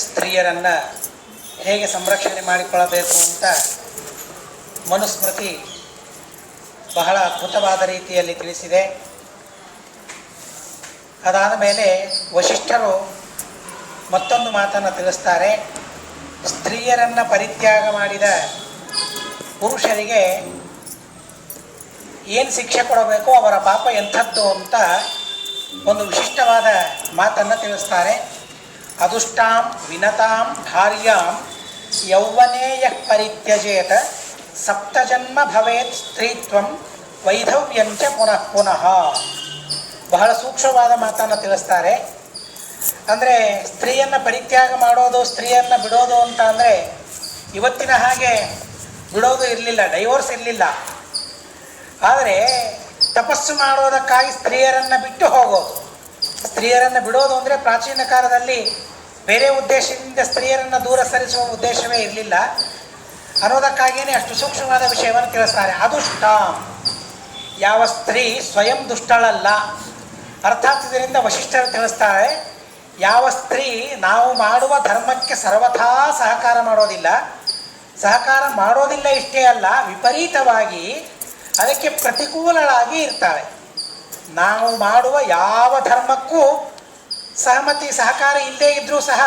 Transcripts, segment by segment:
ಸ್ತ್ರೀಯರನ್ನು ಹೇಗೆ ಸಂರಕ್ಷಣೆ ಮಾಡಿಕೊಳ್ಳಬೇಕು ಅಂತ ಮನುಸ್ಮೃತಿ ಬಹಳ ಅದ್ಭುತವಾದ ರೀತಿಯಲ್ಲಿ ತಿಳಿಸಿದೆ. ಅದಾದ ಮೇಲೆ ವಶಿಷ್ಠರು ಮತ್ತೊಂದು ಮಾತನ್ನು ತಿಳಿಸ್ತಾರೆ. ಸ್ತ್ರೀಯರನ್ನು ಪರಿತ್ಯಾಗ ಮಾಡಿದ ಪುರುಷರಿಗೆ ಏನು ಶಿಕ್ಷೆ ಕೊಡಬೇಕು, ಅವರ ಪಾಪ ಎಂಥದ್ದು ಅಂತ ಒಂದು ವಿಶಿಷ್ಟವಾದ ಮಾತನ್ನು ತಿಳಿಸ್ತಾರೆ. ಅದುಷ್ಟಾಂ ವಿನತಾಂ ಭಾರ್ಯಾಂ ಯೌವನೇಯ ಪರಿತ್ಯಜೇತ ಸಪ್ತಜನ್ಮ ಭವೇತ್ ಸ್ತ್ರೀತ್ವಂ ವೈಧವ್ಯಂಚ ಪುನಃ ಪುನಃ. ಬಹಳ ಸೂಕ್ಷ್ಮವಾದ ಮಾತನ್ನು ತಿಳಿಸ್ತಾರೆ. ಅಂದರೆ ಸ್ತ್ರೀಯನ್ನು ಪರಿತ್ಯಾಗ ಮಾಡೋದು, ಸ್ತ್ರೀಯನ್ನು ಬಿಡೋದು ಅಂತ ಅಂದರೆ ಇವತ್ತಿನ ಹಾಗೆ ಬಿಡೋದು ಇರಲಿಲ್ಲ, ಡೈವೋರ್ಸ್ ಇರಲಿಲ್ಲ. ಆದರೆ ತಪಸ್ಸು ಮಾಡೋದಕ್ಕಾಗಿ ಸ್ತ್ರೀಯರನ್ನು ಬಿಟ್ಟು ಹೋಗೋದು, ಸ್ತ್ರೀಯರನ್ನು ಬಿಡೋದು ಅಂದರೆ ಪ್ರಾಚೀನ ಕಾಲದಲ್ಲಿ ಬೇರೆ ಉದ್ದೇಶದಿಂದ ಸ್ತ್ರೀಯರನ್ನು ದೂರ ಸರಿಸುವ ಉದ್ದೇಶವೇ ಇರಲಿಲ್ಲ ಅನ್ನೋದಕ್ಕಾಗಿಯೇ ಅಷ್ಟು ಸೂಕ್ಷ್ಮವಾದ ವಿಷಯವನ್ನು ತಿಳಿಸ್ತಾರೆ. ಅದುಷ್ಟ, ಯಾವ ಸ್ತ್ರೀ ಸ್ವಯಂ ದುಷ್ಟಳಲ್ಲ. ಅರ್ಥಾತ್ ಇದರಿಂದ ವಶಿಷ್ಠರು ತಿಳಿಸ್ತಾರೆ, ಯಾವ ಸ್ತ್ರೀ ನಾವು ಮಾಡುವ ಧರ್ಮಕ್ಕೆ ಸರ್ವಥಾ ಸಹಕಾರ ಮಾಡೋದಿಲ್ಲ, ಸಹಕಾರ ಮಾಡೋದಿಲ್ಲ ಇಷ್ಟೇ ಅಲ್ಲ, ವಿಪರೀತವಾಗಿ ಅದಕ್ಕೆ ಪ್ರತಿಕೂಲಳಾಗಿ ಇರ್ತಾಳೆ. ನಾವು ಮಾಡುವ ಯಾವ ಧರ್ಮಕ್ಕೂ ಸಹಮತಿ ಸಹಕಾರ ಇಲ್ಲದೇ ಇದ್ದರೂ ಸಹ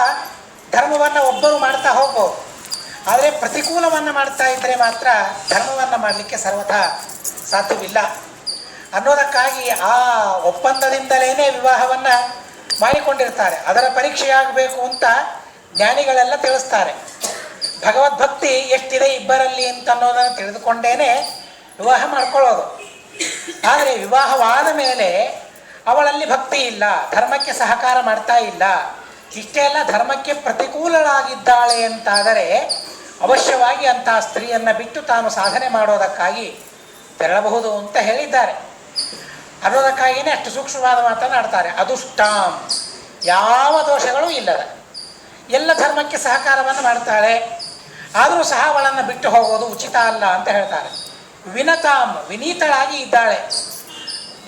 ಧರ್ಮವನ್ನು ಒಬ್ಬರು ಮಾಡ್ತಾ ಹೋಗ್ಬೋದು. ಆದರೆ ಪ್ರತಿಕೂಲವನ್ನು ಮಾಡ್ತಾ ಇದ್ದರೆ ಮಾತ್ರ ಧರ್ಮವನ್ನು ಮಾಡಲಿಕ್ಕೆ ಸರ್ವಥಾ ಸಾಧ್ಯವಿಲ್ಲ ಅನ್ನೋದಕ್ಕಾಗಿ ಆ ಒಪ್ಪಂದದಿಂದಲೇ ವಿವಾಹವನ್ನು ಮಾಡಿಕೊಂಡಿರ್ತಾರೆ. ಅದರ ಪರೀಕ್ಷೆಯಾಗಬೇಕು ಅಂತ ಜ್ಞಾನಿಗಳೆಲ್ಲ ತಿಳಿಸ್ತಾರೆ. ಭಗವದ್ಭಕ್ತಿ ಎಷ್ಟಿದೆ ಇಬ್ಬರಲ್ಲಿ ಅಂತ ಅನ್ನೋದನ್ನು ತಿಳಿದುಕೊಂಡೇ ವಿವಾಹ ಮಾಡ್ಕೊಳ್ಳೋದು. ಆದರೆ ವಿವಾಹವಾದ ಮೇಲೆ ಅವಳಲ್ಲಿ ಭಕ್ತಿ ಇಲ್ಲ, ಧರ್ಮಕ್ಕೆ ಸಹಕಾರ ಮಾಡ್ತಾ ಇಲ್ಲ, ಇಷ್ಟೇ ಅಲ್ಲ ಧರ್ಮಕ್ಕೆ ಪ್ರತಿಕೂಲಳಾಗಿದ್ದಾಳೆ ಅಂತಾದರೆ ಅವಶ್ಯವಾಗಿ ಅಂತಹ ಸ್ತ್ರೀಯನ್ನು ಬಿಟ್ಟು ತಾನು ಸಾಧನೆ ಮಾಡೋದಕ್ಕಾಗಿ ತೆರಳಬಹುದು ಅಂತ ಹೇಳಿದ್ದಾರೆ. ಅನ್ನೋದಕ್ಕಾಗಿಯೇ ಅಷ್ಟು ಸೂಕ್ಷ್ಮವಾದ ಮಾತನಾಡ್ತಾರೆ. ಅದುಷ್ಟಾಂ, ಯಾವ ದೋಷಗಳೂ ಇಲ್ಲದ, ಎಲ್ಲ ಧರ್ಮಕ್ಕೆ ಸಹಕಾರವನ್ನು ಮಾಡ್ತಾಳೆ, ಆದರೂ ಸಹ ಅವಳನ್ನು ಬಿಟ್ಟು ಹೋಗೋದು ಉಚಿತ ಅಲ್ಲ ಅಂತ ಹೇಳ್ತಾರೆ. ವಿನತಾಂ, ವಿನೀತಳಾಗಿ ಇದ್ದಾಳೆ,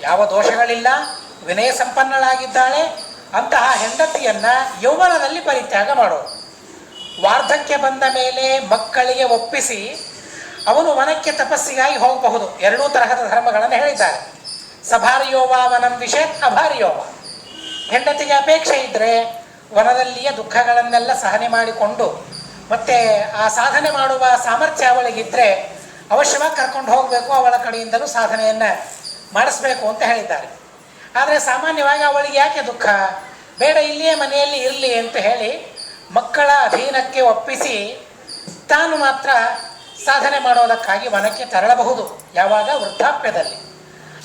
ಯಾವ ದೋಷಗಳಿಲ್ಲ, ವಿನಯ ಸಂಪನ್ನಳಾಗಿದ್ದಾಳೆ. ಅಂತಹ ಹೆಂಡತಿಯನ್ನು ಯೌವನದಲ್ಲಿ ಪರಿತ್ಯಾಗ ಮಾಡೋದು. ವಾರ್ಧಕ್ಯ ಬಂದ ಮೇಲೆ ಮಕ್ಕಳಿಗೆ ಒಪ್ಪಿಸಿ ಅವನು ವನಕ್ಕೆ ತಪಸ್ಸಿಗಾಗಿ ಹೋಗಬಹುದು. ಎರಡೂ ತರಹದ ಧರ್ಮಗಳನ್ನು ಹೇಳಿದ್ದಾರೆ. ಸಭಾರ್ಯೋವ ವನಂ ವಿಷೇತ್ ಅಭಾರ್ಯೋವ. ಹೆಂಡತಿಗೆ ಅಪೇಕ್ಷೆ ಇದ್ದರೆ ವನದಲ್ಲಿಯ ದುಃಖಗಳನ್ನೆಲ್ಲ ಸಹನೆ ಮಾಡಿಕೊಂಡು ಮತ್ತು ಆ ಸಾಧನೆ ಮಾಡುವ ಸಾಮರ್ಥ್ಯ ಅವಳಿಗಿದ್ದರೆ ಅವಶ್ಯವಾಗಿ ಕರ್ಕೊಂಡು ಹೋಗಬೇಕು, ಅವಳ ಕಡೆಯಿಂದಲೂ ಸಾಧನೆಯನ್ನು ಮಾಡಿಸ್ಬೇಕು ಅಂತ ಹೇಳಿದ್ದಾರೆ. ಆದರೆ ಸಾಮಾನ್ಯವಾಗಿ ಅವಳಿಗೆ ಯಾಕೆ ದುಃಖ, ಬೇಡ ಇಲ್ಲಿಯೇ ಮನೆಯಲ್ಲಿ ಇರಲಿ ಅಂತ ಹೇಳಿ ಮಕ್ಕಳ ಅಧೀನಕ್ಕೆ ಒಪ್ಪಿಸಿ ತಾನು ಮಾತ್ರ ಸಾಧನೆ ಮಾಡೋದಕ್ಕಾಗಿ ವನಕ್ಕೆ ತೆರಳಬಹುದು, ಯಾವಾಗ ವೃದ್ಧಾಪ್ಯದಲ್ಲಿ.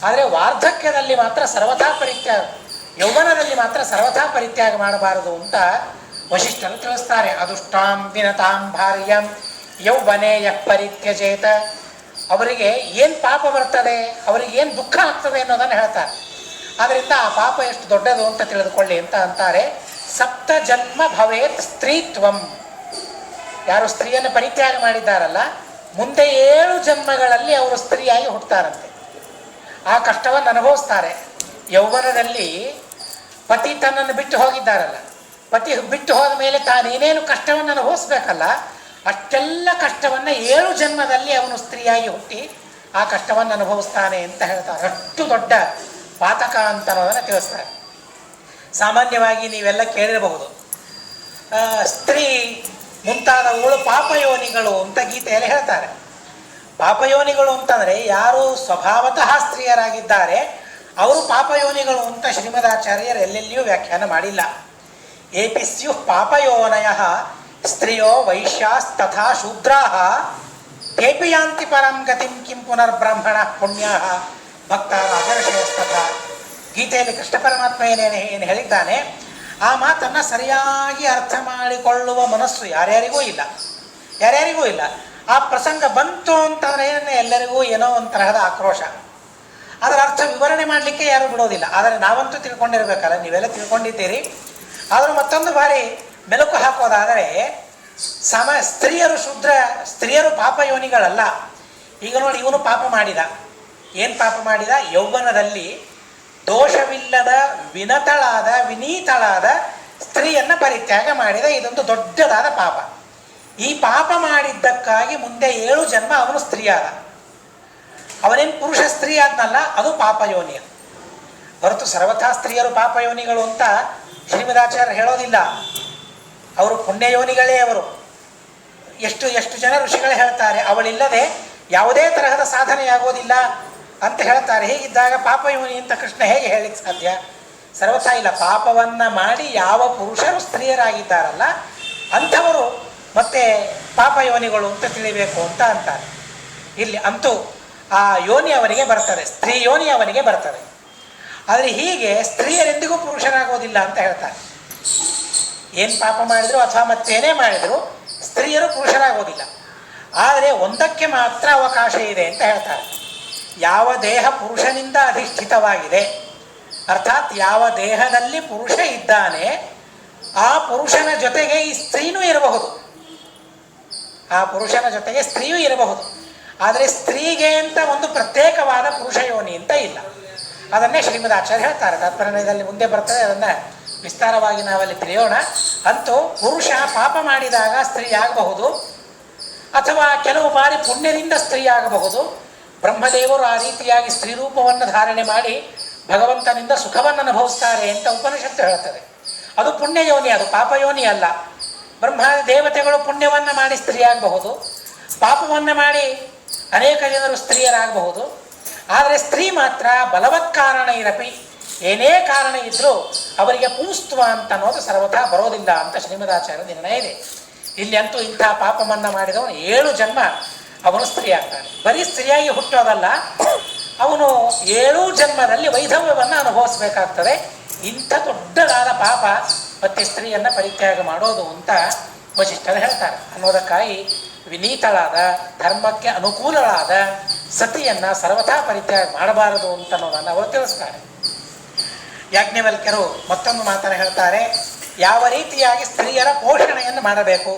ಆದರೆ ವಾರ್ಧಕ್ಯದಲ್ಲಿ ಮಾತ್ರ ಸರ್ವಥಾ ಪರಿತ್ಯಾಗ, ಯೌವನದಲ್ಲಿ ಮಾತ್ರ ಸರ್ವಥಾ ಪರಿತ್ಯಾಗ ಮಾಡಬಾರದು ಅಂತ ವಶಿಷ್ಠರು ತಿಳಿಸ್ತಾರೆ. ಅದುಷ್ಟಾಂ ವಿನತಾಂ ಭಾರ್ಯಂ ಯೌವನೇಯ ಪರಿತ್ಯಜೇತ. ಅವರಿಗೆ ಏನು ಪಾಪ ಬರ್ತದೆ, ಅವರಿಗೆ ಏನು ದುಃಖ ಆಗ್ತದೆ ಅನ್ನೋದನ್ನು ಹೇಳ್ತಾರೆ. ಆದ್ದರಿಂದ ಆ ಪಾಪ ಎಷ್ಟು ದೊಡ್ಡದು ಅಂತ ತಿಳಿದುಕೊಳ್ಳಿ ಅಂತ ಅಂತಾರೆ. ಸಪ್ತ ಜನ್ಮ ಭವೇತ್ ಸ್ತ್ರೀತ್ವಂ. ಯಾರು ಸ್ತ್ರೀಯನ್ನು ಪರಿತ್ಯಾಗ ಮಾಡಿದ್ದಾರಲ್ಲ, ಮುಂದೆ 7 ಜನ್ಮಗಳಲ್ಲಿ ಅವರು ಸ್ತ್ರೀಯಾಗಿ ಹುಟ್ಟುತ್ತಾರಂತೆ. ಆ ಕಷ್ಟವನ್ನು ಅನುಭವಿಸ್ತಾರೆ. ಯೌವನದಲ್ಲಿ ಪತಿ ತನ್ನನ್ನು ಬಿಟ್ಟು ಹೋಗಿದ್ದಾರಲ್ಲ, ಪತಿ ಬಿಟ್ಟು ಹೋದ ಮೇಲೆ ತಾನೇನೇನು ಕಷ್ಟವನ್ನು ಅನುಭವಿಸ್ಬೇಕಲ್ಲ, ಅಷ್ಟೆಲ್ಲ ಕಷ್ಟವನ್ನು 7 ಜನ್ಮದಲ್ಲಿ ಅವನು ಸ್ತ್ರೀಯಾಗಿ ಹುಟ್ಟಿ ಆ ಕಷ್ಟವನ್ನು ಅನುಭವಿಸ್ತಾನೆ ಅಂತ ಹೇಳ್ತಾರೆ. ಅಷ್ಟು ದೊಡ್ಡ ಪಾತಕ ಅಂತ ಅನ್ನೋದನ್ನು ತಿಳಿಸ್ತಾರೆ. ಸಾಮಾನ್ಯವಾಗಿ ನೀವೆಲ್ಲ ಕೇಳಿರಬಹುದು, ಸ್ತ್ರೀ ಮುಂತಾದವುಗಳು ಪಾಪಯೋನಿಗಳು ಅಂತ ಗೀತೆಯಲ್ಲಿ ಹೇಳ್ತಾರೆ. ಪಾಪಯೋನಿಗಳು ಅಂತಂದರೆ ಯಾರು ಸ್ವಭಾವತಃ ಸ್ತ್ರೀಯರಾಗಿದ್ದಾರೆ ಅವರು ಪಾಪಯೋನಿಗಳು ಅಂತ ಶ್ರೀಮದಾಚಾರ್ಯರು ಎಲ್ಲೆಲ್ಲಿಯೂ ವ್ಯಾಖ್ಯಾನ ಮಾಡಿಲ್ಲ. ಏಪಿ ಸ್ಯು ಪಾಪಯೋನಯ ಸ್ತ್ರೀಯೋ ವೈಶ್ಯಾಸ್ತಥಾ ಶೂದ್ರಾಃ ತೇಪಿ ಯಾಂತಿ ಪರಂ ಗತಿಂ ಕಿಂ ಪುನರ್ಬ್ರಾಹ್ಮಣ ಪುಣ್ಯಾಃ ಭಕ್ತ ರಾಜರ್ಷಯಸ್ತಥಾ. ಗೀತೆಯಲ್ಲಿ ಕೃಷ್ಣ ಪರಮಾತ್ಮ ಏನು ಹೇಳಿದ್ದಾನೆ ಆ ಮಾತನ್ನು ಸರಿಯಾಗಿ ಅರ್ಥ ಮಾಡಿಕೊಳ್ಳುವ ಮನಸ್ಸು ಯಾರ್ಯಾರಿಗೂ ಇಲ್ಲ. ಆ ಪ್ರಸಂಗ ಬಂತು ಅಂತಂದರೆ ಎಲ್ಲರಿಗೂ ಏನೋ ಒಂದು ತರಹದ ಆಕ್ರೋಶ, ಅದರ ಅರ್ಥ ವಿವರಣೆ ಮಾಡಲಿಕ್ಕೆ ಯಾರೂ ಬಿಡೋದಿಲ್ಲ. ಆದರೆ ನಾವಂತೂ ತಿಳ್ಕೊಂಡಿರ್ಬೇಕಲ್ಲ, ನೀವೆಲ್ಲ ತಿಳ್ಕೊಂಡಿದ್ದೀರಿ. ಆದರೂ ಮತ್ತೊಂದು ಬಾರಿ ಮೆಲುಕು ಹಾಕೋದಾದರೆ ಸ್ತ್ರೀಯರು ಪಾಪಯೋನಿಗಳಲ್ಲ. ಈಗ ನೋಡಿ, ಇವನು ಪಾಪ ಮಾಡಿದ. ಏನು ಪಾಪ ಮಾಡಿದ? ಯೌವನದಲ್ಲಿ ದೋಷವಿಲ್ಲದ ವಿನತಳಾದ ವಿನೀತಳಾದ ಸ್ತ್ರೀಯನ್ನು ಪರಿತ್ಯಾಗ ಮಾಡಿದ. ಇದೊಂದು ದೊಡ್ಡದಾದ ಪಾಪ. ಈ ಪಾಪ ಮಾಡಿದ್ದಕ್ಕಾಗಿ ಮುಂದೆ 7 ಜನ್ಮ ಅವನು ಸ್ತ್ರೀಯಾದ. ಅವನೇನು ಪುರುಷ ಸ್ತ್ರೀ ಆದ್ನಲ್ಲ, ಅದು ಪಾಪಯೋನಿಯ ಹೊರತು ಸರ್ವಥಾ ಸ್ತ್ರೀಯರು ಪಾಪಯೋನಿಗಳು ಅಂತ ಶ್ರೀಮದಾಚಾರ್ಯರು ಹೇಳೋದಿಲ್ಲ. ಅವರು ಪುಣ್ಯಯೋನಿಗಳೇ. ಅವರು ಎಷ್ಟು ಜನ ಋಷಿಗಳೇ ಹೇಳ್ತಾರೆ ಅವಳಿಲ್ಲದೆ ಯಾವುದೇ ತರಹದ ಸಾಧನೆಯಾಗೋದಿಲ್ಲ ಅಂತ ಹೇಳ್ತಾರೆ. ಹೀಗಿದ್ದಾಗ ಪಾಪಯೋನಿ ಅಂತ ಕೃಷ್ಣ ಹೇಗೆ ಹೇಳಿಕ್ಕೆ ಸಾಧ್ಯ? ಸರ್ವಥಾ ಇಲ್ಲ. ಪಾಪವನ್ನು ಮಾಡಿ ಯಾವ ಪುರುಷರು ಸ್ತ್ರೀಯರಾಗಿದ್ದಾರಲ್ಲ ಅಂಥವರು ಮತ್ತೆ ಪಾಪಯೋನಿಗಳು ಅಂತ ತಿಳಿಬೇಕು ಅಂತ ಅಂತಾರೆ. ಇಲ್ಲಿ ಅಂತೂ ಆ ಯೋನಿ ಅವನಿಗೆ ಬರ್ತದೆ, ಸ್ತ್ರೀ ಯೋನಿ ಅವನಿಗೆ ಬರ್ತದೆ. ಆದರೆ ಹೀಗೆ ಸ್ತ್ರೀಯರೆಂದಿಗೂ ಪುರುಷರಾಗೋದಿಲ್ಲ ಅಂತ ಹೇಳ್ತಾರೆ. ಏನು ಪಾಪ ಮಾಡಿದ್ರು ಅಥವಾ ಮತ್ತೇನೇ ಮಾಡಿದ್ರು ಸ್ತ್ರೀಯರು ಪುರುಷರಾಗೋದಿಲ್ಲ. ಆದರೆ ಒಂದಕ್ಕೆ ಮಾತ್ರ ಅವಕಾಶ ಇದೆ ಅಂತ ಹೇಳ್ತಾರೆ. ಯಾವ ದೇಹ ಪುರುಷನಿಂದ ಅಧಿಷ್ಠಿತವಾಗಿದೆ, ಅರ್ಥಾತ್ ಯಾವ ದೇಹದಲ್ಲಿ ಪುರುಷ ಇದ್ದಾನೆ ಆ ಪುರುಷನ ಜೊತೆಗೆ ಈ ಸ್ತ್ರೀನೂ ಇರಬಹುದು. ಆ ಪುರುಷನ ಜೊತೆಗೆ ಸ್ತ್ರೀಯೂ ಇರಬಹುದು. ಆದರೆ ಸ್ತ್ರೀಗೆ ಅಂತ ಒಂದು ಪ್ರತ್ಯೇಕವಾದ ಪುರುಷ ಯೋನಿ ಅಂತ ಇಲ್ಲ. ಅದನ್ನೇ ಶ್ರೀಮದಾಚಾರ್ಯ ಹೇಳ್ತಾರೆ. ತಾತ್ಪರ್ಯದಲ್ಲಿ ಮುಂದೆ ಬರ್ತದೆ, ಅದನ್ನು ವಿಸ್ತಾರವಾಗಿ ನಾವಲ್ಲಿ ತಿಳಿಯೋಣ. ಅಂತೂ ಪುರುಷ ಪಾಪ ಮಾಡಿದಾಗ ಸ್ತ್ರೀ ಆಗಬಹುದು, ಅಥವಾ ಕೆಲವು ಬಾರಿ ಪುಣ್ಯದಿಂದ ಸ್ತ್ರೀ ಆಗಬಹುದು. ಬ್ರಹ್ಮದೇವರು ಆ ರೀತಿಯಾಗಿ ಸ್ತ್ರೀ ರೂಪವನ್ನು ಧಾರಣೆ ಮಾಡಿ ಭಗವಂತನಿಂದ ಸುಖವನ್ನು ಅನುಭವಿಸ್ತಾರೆ ಅಂತ ಉಪನಿಷತ್ತು ಹೇಳ್ತದೆ. ಅದು ಪುಣ್ಯಯೋನಿ, ಅದು ಪಾಪಯೋನಿ ಅಲ್ಲ. ಬ್ರಹ್ಮ ದೇವತೆಗಳು ಪುಣ್ಯವನ್ನು ಮಾಡಿ ಸ್ತ್ರೀ ಆಗಬಹುದು, ಪಾಪವನ್ನು ಮಾಡಿ ಅನೇಕ ಜನರು ಸ್ತ್ರೀಯರಾಗಬಹುದು. ಆದರೆ ಸ್ತ್ರೀ ಮಾತ್ರ ಬಲವತ್ ಕಾರಣ ಇರಪಿ, ಏನೇ ಕಾರಣ ಇದ್ದರೂ ಅವರಿಗೆ ಪುಂಸ್ತ್ವ ಅಂತ ಅನ್ನೋದು ಸರ್ವಥಾ ಬರೋದಿಲ್ಲ ಅಂತ ಶ್ರೀಮದಾಚಾರ್ಯ ನಿರ್ಣಯ ಇದೆ. ಇಲ್ಲಿ ಅಂತೂ ಇಂಥ ಪಾಪವನ್ನು ಮಾಡಿದವನು 7 ಜನ್ಮ ಅವನು ಸ್ತ್ರೀ ಆಗ್ತಾನೆ. ಬರೀ ಸ್ತ್ರೀಯಾಗಿ ಹುಟ್ಟೋದಲ್ಲ, ಅವನು 7 ಜನ್ಮದಲ್ಲಿ ವೈಧವ್ಯವನ್ನು ಅನುಭವಿಸಬೇಕಾಗ್ತದೆ. ಇಂಥ ದೊಡ್ಡದಾದ ಪಾಪ ಮತ್ತೆ ಸ್ತ್ರೀಯನ್ನು ಪರಿತ್ಯಾಗ ಮಾಡೋದು ಅಂತ ವಶಿಷ್ಠರು ಹೇಳ್ತಾರೆ. ಅನ್ನೋದಕ್ಕಾಗಿ ವಿನೀತಳಾದ, ಧರ್ಮಕ್ಕೆ ಅನುಕೂಲಳಾದ ಸತಿಯನ್ನು ಸರ್ವಥಾ ಪರಿತ್ಯಾಗ ಮಾಡಬಾರದು ಅಂತ ಅನ್ನೋದನ್ನು ಅವರು ತಿಳಿಸ್ತಾರೆ. ಯಾಜ್ಞವಲ್ಕ್ಯರು ಮತ್ತೊಂದು ಮಾತನ್ನು ಹೇಳ್ತಾರೆ. ಯಾವ ರೀತಿಯಾಗಿ ಸ್ತ್ರೀಯರ ಪೋಷಣೆಯನ್ನು ಮಾಡಬೇಕು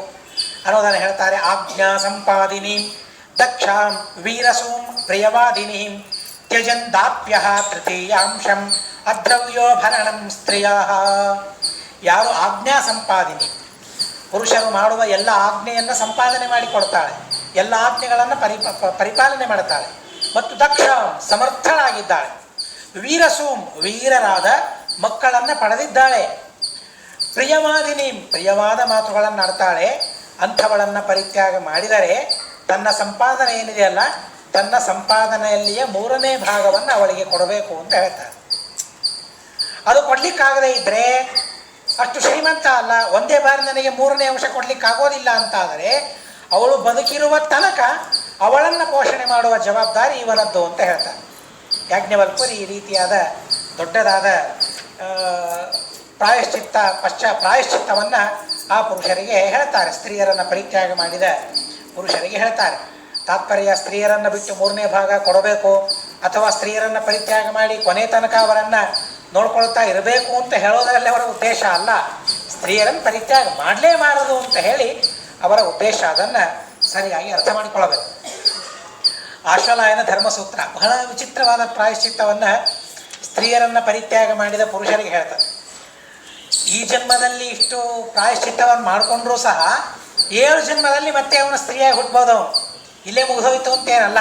ಅನ್ನೋದನ್ನು ಹೇಳ್ತಾರೆ. ಆಜ್ಞಾ ಸಂಪಾದಿನಿ ದಕ್ಷಾಂ ವೀರಸೂಂ ಪ್ರಿಯವಾದಿನಿ ತ್ಯಜನ್ ದಾಪ್ಯ ತೃತೀಯಾಂಶಂ ಅದ್ರವ್ಯೋ ಭರಣಂ ಸ್ತ್ರೀಯ. ಯಾರು ಆಜ್ಞಾ ಸಂಪಾದಿನಿ, ಪುರುಷರು ಮಾಡುವ ಎಲ್ಲ ಆಜ್ಞೆಯನ್ನು ಸಂಪಾದನೆ ಮಾಡಿಕೊಡ್ತಾಳೆ, ಎಲ್ಲ ಆಜ್ಞೆಗಳನ್ನು ಪರಿಪಾಲನೆ ಮಾಡ್ತಾಳೆ. ಮತ್ತು ದಕ್ಷ ಸಮರ್ಥಳಾಗಿದ್ದಾಳೆ. ವೀರಸೂಂ ವೀರರಾದ ಮಕ್ಕಳನ್ನು ಪಡೆದಿದ್ದಾಳೆ. ಪ್ರಿಯವಾದಿನಿ ಪ್ರಿಯವಾದ ಮಾತುಗಳನ್ನು ಆಡ್ತಾಳೆ. ಅಂಥವಳನ್ನು ಪರಿತ್ಯಾಗ ಮಾಡಿದರೆ ತನ್ನ ಸಂಪಾದನೆ ಏನಿದೆಯಲ್ಲ, ತನ್ನ ಸಂಪಾದನೆಯಲ್ಲಿಯೇ 3ನೇ ಭಾಗವನ್ನು ಅವಳಿಗೆ ಕೊಡಬೇಕು ಅಂತ ಹೇಳ್ತಾರೆ. ಅದು ಕೊಡ್ಲಿಕ್ಕಾಗದೇ ಇದ್ದರೆ ಅಷ್ಟು ಶ್ರೀಮಂತ ಅಲ್ಲ, ಒಂದೇ ಬಾರಿ ನನಗೆ 3ನೇ ಅಂಶ ಕೊಡ್ಲಿಕ್ಕಾಗೋದಿಲ್ಲ ಅಂತಾದರೆ ಅವಳು ಬದುಕಿರುವ ತನಕ ಅವಳನ್ನು ಪೋಷಣೆ ಮಾಡುವ ಜವಾಬ್ದಾರಿ ಇವನದ್ದು ಅಂತ ಹೇಳ್ತಾರೆ. ಯಾಜ್ಞವಲ್ಕ್ಯರು ಈ ರೀತಿಯಾದ ದೊಡ್ಡದಾದ ಪ್ರಾಯಶ್ಚಿತ್ತವನ್ನು ಆ ಪುರುಷರಿಗೆ ಹೇಳ್ತಾರೆ. ಸ್ತ್ರೀಯರನ್ನು ಪರಿತ್ಯಾಗ ಮಾಡಿದ ಪುರುಷರಿಗೆ ಹೇಳ್ತಾರೆ. ತಾತ್ಪರ್ಯ ಸ್ತ್ರೀಯರನ್ನು ಬಿಟ್ಟು 3ನೇ ಭಾಗ ಕೊಡಬೇಕು, ಅಥವಾ ಸ್ತ್ರೀಯರನ್ನು ಪರಿತ್ಯಾಗ ಮಾಡಿ ಕೊನೆ ತನಕ ಅವರನ್ನು ನೋಡ್ಕೊಳ್ತಾ ಇರಬೇಕು ಅಂತ ಹೇಳೋದರಲ್ಲಿ ಅವರ ಉದ್ದೇಶ ಅಲ್ಲ. ಸ್ತ್ರೀಯರನ್ನು ಪರಿತ್ಯಾಗ ಮಾಡಲೇಬಾರದು ಅಂತ ಹೇಳಿ ಅವರ ಉದ್ದೇಶ. ಅದನ್ನು ಸರಿಯಾಗಿ ಅರ್ಥ ಮಾಡಿಕೊಳ್ಳಬೇಕು. ಆಶ್ವಲಾಯನ ಧರ್ಮಸೂತ್ರ ಬಹಳ ವಿಚಿತ್ರವಾದ ಪ್ರಾಯಶ್ಚಿತ್ತವನ್ನು ಸ್ತ್ರೀಯರನ್ನು ಪರಿತ್ಯಾಗ ಮಾಡಿದ ಪುರುಷರಿಗೆ ಹೇಳ್ತಾರೆ. ಈ ಜನ್ಮದಲ್ಲಿ ಇಷ್ಟು ಪ್ರಾಯಶ್ಚಿತ್ತವನ್ನು ಮಾಡಿಕೊಂಡ್ರೂ ಸಹ 7 ಜನ್ಮದಲ್ಲಿ ಮತ್ತೆ ಅವನ ಸ್ತ್ರೀಯಾಗಿ ಹುಟ್ಟಬಹುದು. ಅವನು ಇಲ್ಲೇ ಮುಗಿದೋಯ್ತು ಅಂತೇನಲ್ಲ.